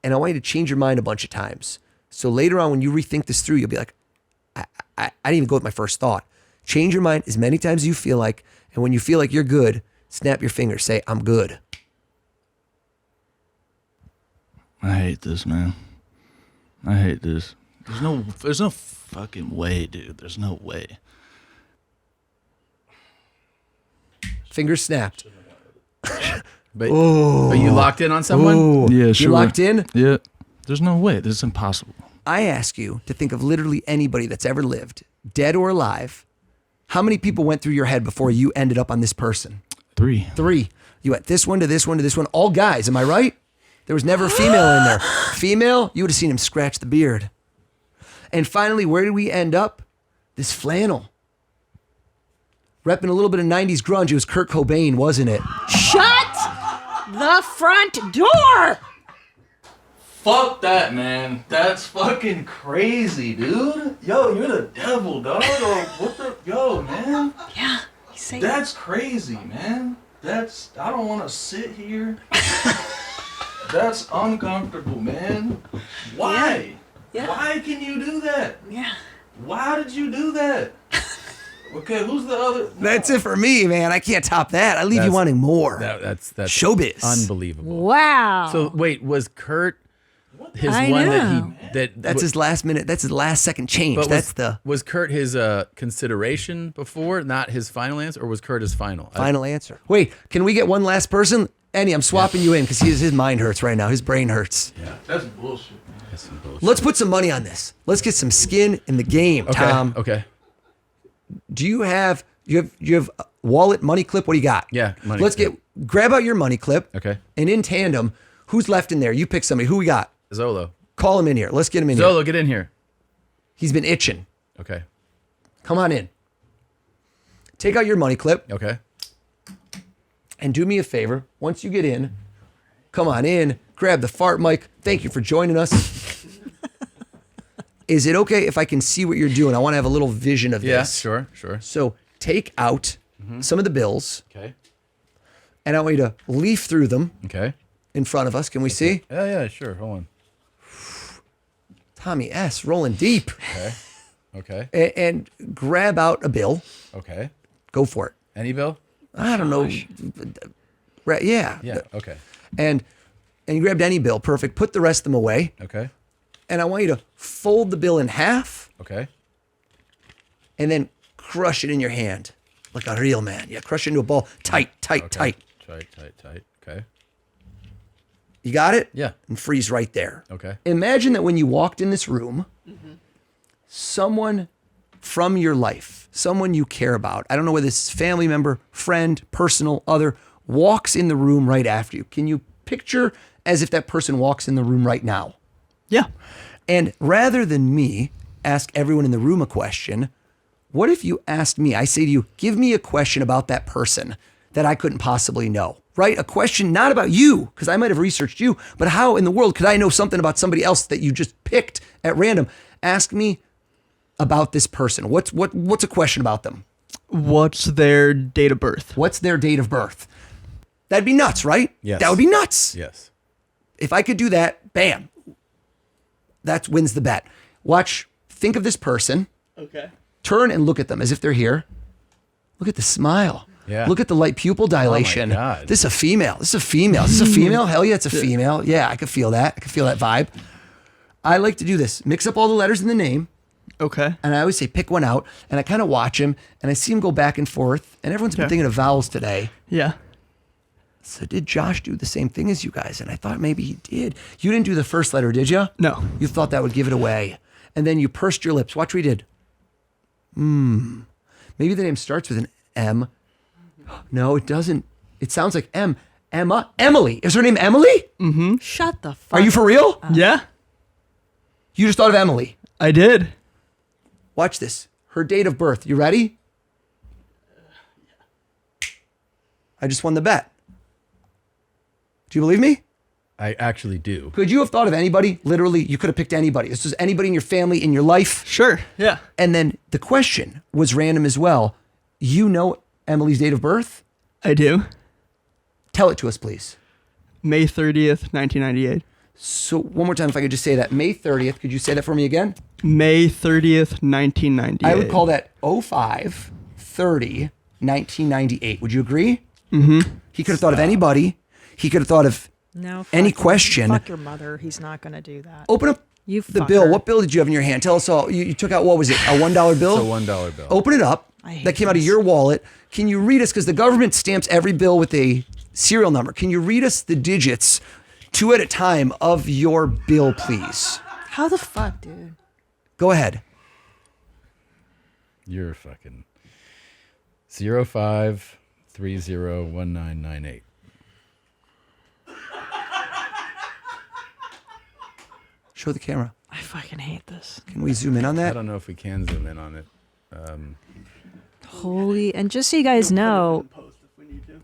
and I want you to change your mind a bunch of times. So later on, when you rethink this through, you'll be like, I didn't even go with my first thought. Change your mind as many times as you feel like, and when you feel like you're good, snap your fingers, say, I'm good. I hate this, man. I hate this. There's no fucking way, dude. There's no way. Fingers snapped. But are you locked in on someone? Ooh. Yeah, sure. You locked in? Yeah. There's no way. This is impossible. I ask you to think of literally anybody that's ever lived, dead or alive. How many people went through your head before you ended up on this person? 3. You went this one to this one to this one. All guys, am I right? There was never a female in there. Female, you would have seen him scratch the beard. And finally, where did we end up? This flannel. Repping a little bit of 90s grunge. It was Kurt Cobain, wasn't it? Shut the front door! Fuck that, man. That's fucking crazy, dude. Yo, you're the devil, dog. Or what the... Yo, man. Yeah, you say That's crazy, man. I don't want to sit here. That's uncomfortable, man. Why? Yeah. Why can you do that? Yeah. Why did you do that? Okay, who's the other? That's it for me, man. I can't top that. I leave you wanting more. That's showbiz. Unbelievable. Wow. So wait, was Kurt his I one know. That's his last minute. That's his last second change. But was Kurt his consideration before, not his final answer, or was Kurt his final? Final answer. Wait, can we get one last person? Enny, I'm swapping you in because his mind hurts right now. His brain hurts. Yeah, that's bullshit. That's some bullshit. Let's put some money on this. Let's get some skin in the game, Okay. Tom. Okay. Do you have wallet, money clip? What do you got? Yeah, money Let's clip. grab out your money clip. Okay. And in tandem, who's left in there? You pick somebody. Who we got? Zolo. Call him in here. Let's get him in here. Zolo, get in here. He's been itching. Okay. Come on in. Take out your money clip. Okay. And do me a favor. Once you get in, come on in, grab the fart mic. Thank you for joining us. Is it okay if I can see what you're doing? I want to have a little vision of this. Yeah, sure. So take out some of the bills. Okay. And I want you to leaf through them. Okay. In front of us. Can we see? Yeah, sure. Hold on. Tommy S. rolling deep. Okay. And grab out a bill. Okay. Go for it. Any bill? I don't know. Right, yeah. Yeah. Okay. And you grabbed any bill. Perfect. Put the rest of them away. Okay. And I want you to fold the bill in half. Okay. And then crush it in your hand like a real man. Yeah, crush it into a ball. Tight. Tight. Okay. You got it? Yeah. And freeze right there. Okay. Imagine that when you walked in this room, someone from your life, someone you care about, I don't know whether this is family member, friend, personal, other, walks in the room right after you. Can you picture as if that person walks in the room right now? Yeah. And rather than me ask everyone in the room a question, what if you asked me, I say to you, give me a question about that person that I couldn't possibly know, right? A question not about you, because I might have researched you, but how in the world could I know something about somebody else that you just picked at random? Ask me about this person. What's a question about them? What's their date of birth? What's their date of birth? That'd be nuts, right? Yes. That would be nuts. Yes. If I could do that, bam, that wins the bet. Watch, think of this person. Okay. Turn and look at them as if they're here. Look at the smile. Yeah. Look at the light pupil dilation. Oh my God. This is a female. This is a female. This is a female. Hell yeah, it's a female. Yeah, I could feel that. I could feel that vibe. I like to do this. Mix up all the letters in the name. Okay. And I always say pick one out. And I kind of watch him and I see him go back and forth. And everyone's been thinking of vowels today. Yeah. So did Josh do the same thing as you guys? And I thought maybe he did. You didn't do the first letter, did you? No. You thought that would give it away. And then you pursed your lips. Watch what he did. Maybe the name starts with an M. No, it doesn't. It sounds like M. Emma. Emily. Is her name Emily? Mm-hmm. Shut the fuck Are you for real? Yeah. You just thought of Emily. I did. Watch this. Her date of birth. You ready? I just won the bet. Do you believe me? I actually do. Could you have thought of anybody? Literally, you could have picked anybody. This is anybody in your family, in your life. Sure. Yeah. And then the question was random as well. You know Emily's date of birth? I do. Tell it to us, please. May 30th, 1998. So one more time, if I could just say that. May 30th. Could you say that for me again? May 30th, 1998. I would call that 05/30, 1998. Would you agree? Mm-hmm. He could have thought of anybody. He could have thought of any question. Fuck your mother. He's not going to do that. Open up You the fucker. bill. What bill did you have in your hand? Tell us all. You took out, what was it, a $1 bill? It's a $1 bill. Open it up. That came out of your wallet. Can you read us, because the government stamps every bill with a serial number. Can you read us the digits, 2 at a time, of your bill, please? How the fuck, dude? Go ahead. You're fucking 05301998. Show the camera. I fucking hate this. Can we zoom in on I that? don't know if we can zoom in on it. Holy, and just so you guys know,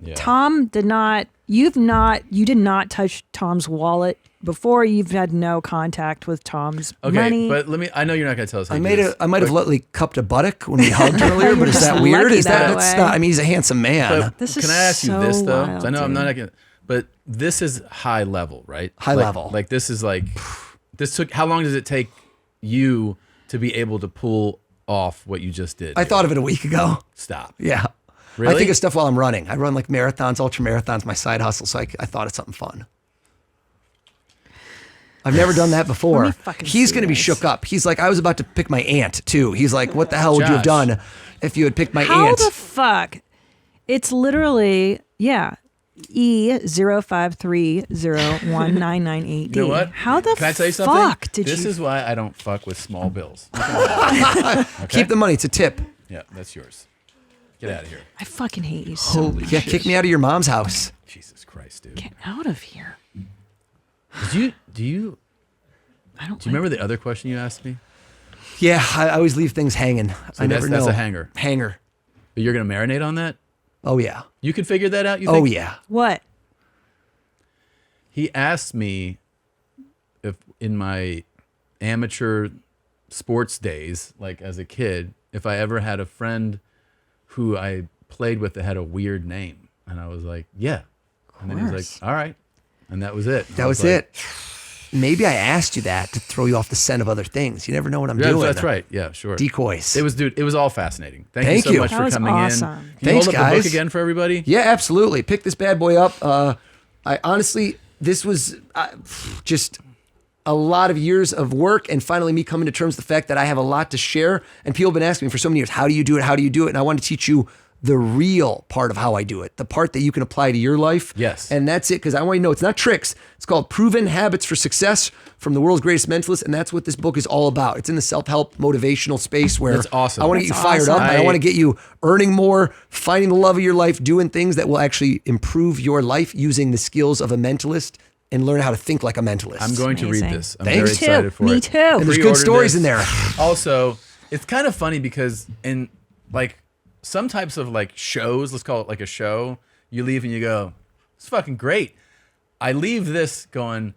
Yeah. Tom did not, you did not touch Tom's wallet before. You've had no contact with Tom's Okay, money. but I know you're not going to tell us how I to made do this, I might have but- lightly cupped a buttock when we hugged earlier, but is that weird? lucky Is that that that's way. not? I mean, he's a handsome man. But This can is I ask you so this though? wild, 'Cause I know I'm dude. not gonna, but this is high level, right? High level. Like this is like this took. How long does it take you to be able to pull off what you just did? I thought of it a week ago. Stop. Yeah. Really? I think of stuff while I'm running. I run like marathons, ultra marathons, my side hustle. So I thought of something fun. I've never done that before. fucking He's see going to be this. shook up. He's like, I was about to pick my aunt too. He's like, what the hell would you have Josh. done if you had picked my How aunt? the fuck? It's literally, yeah, E05301998D. You know what? How the Can I tell you something? fuck did This you? is why I don't fuck with small bills. Keep the money. It's a tip. Yeah, that's yours. Get out of here. I fucking hate you so much. Yeah, kick me out of your mom's house. Jesus Christ, dude. Get out of here. Do you I don't. Do you remember the other question you asked me? Yeah, I always leave things hanging. I never know. That's a hanger. Hanger. But you're gonna marinate on that? Oh yeah. You could figure that out. You Oh think? yeah. What? He asked me if in my amateur sports days, like as a kid, if I ever had a friend who I played with that had a weird name. And I was like, yeah. And then he was like, all right. And that was it. That was it. Maybe I asked you that to throw you off the scent of other things. You never know what I'm Yeah, doing. that's right. Yeah, sure. Decoys. It was all fascinating. Thank Thank you so you. much That for was coming awesome. in. Can you Thanks, hold up the guys. book again for everybody? Yeah, absolutely. Pick this bad boy up. I honestly, this was just a lot of years of work, and finally me coming to terms with the fact that I have a lot to share. And people have been asking me for so many years, how do you do it? How do you do it? And I want to teach you the real part of how I do it, the part that you can apply to your life. Yes. And that's it, because I want you to know it's not tricks. It's called Proven Habits for Success from the World's Greatest Mentalists, and that's what this book is all about. It's in the self-help motivational space where That's awesome. I want to get you That's fired up, awesome. and I want to get you earning more, finding the love of your life, doing things that will actually improve your life using the skills of a mentalist and learn how to think like a mentalist. I'm going to read Amazing. this. I'm Thanks. very Me too. excited for Me it. too. And there's good Pre-order stories this. in there. Also, it's kind of funny because in like some types of like shows, let's call it like a show, you leave and you go, it's fucking great. I leave this going,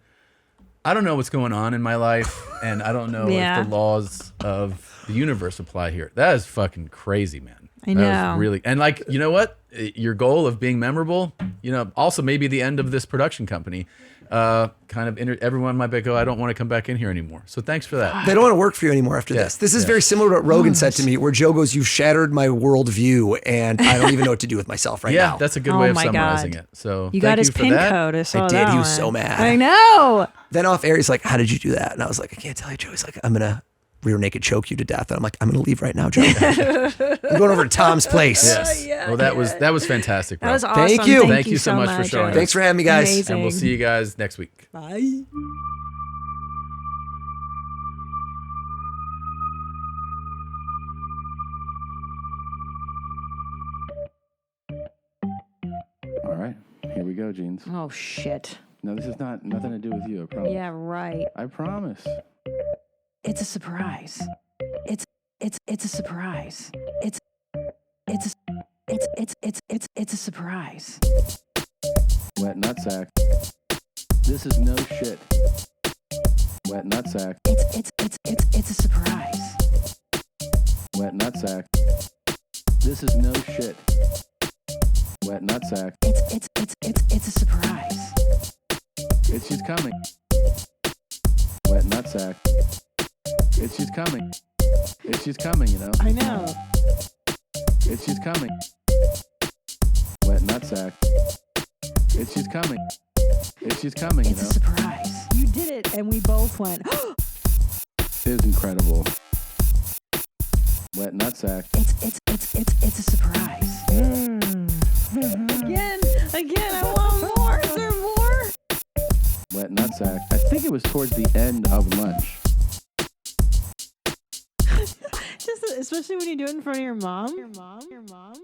I don't know what's going on in my life, and I don't know Yeah. if the laws of the universe apply here. That is fucking crazy, man. I That know. was really, and like, you know what? Your goal of being memorable, you know, also maybe the end of this production company, everyone might be go, I don't want to come back in here anymore. So thanks for that. They don't want to work for you anymore after this. This is very similar to what Rogan said to me, where Joe goes, "You've shattered my worldview, and I don't even know what to do with myself right Yeah, now." that's a good Oh way of my summarizing God. it. So You thank got his you for pin that. code. I saw I did. that He was one. so mad. I know. Then off air, he's like, how did you do that? And I was like, I can't tell you, Joe. He's like, I'm going to rear naked choke you to death. And I'm like, I'm going to leave right now, Joe. I'm going over to Tom's place. Yes. Well, that was fantastic, bro. That was awesome. Thank you. Thank you so much for showing us. Thanks for having me, guys. Amazing. And we'll see you guys next week. Bye. All right, here we go, Jeans. Oh, shit. No, this is nothing to do with you, I promise. Yeah, right. I promise. It's a surprise. It's a surprise. It's a surprise. Wet nutsack. This is no shit. Wet nutsack. It's a surprise. Wet nutsack. This is no shit. Wet nutsack. It's a surprise. She's coming. Wet nutsack. She's coming. She's coming, you know. I know. She's coming. Wet nutsack. She's coming. She's coming, you know. It's a surprise. You did it, and we both went. It was incredible. Wet nutsack. It's a surprise. Again, I want more. Is there more? Wet nutsack. I think it was towards the end of lunch. Just especially when you do it in front of your mom. Your mom.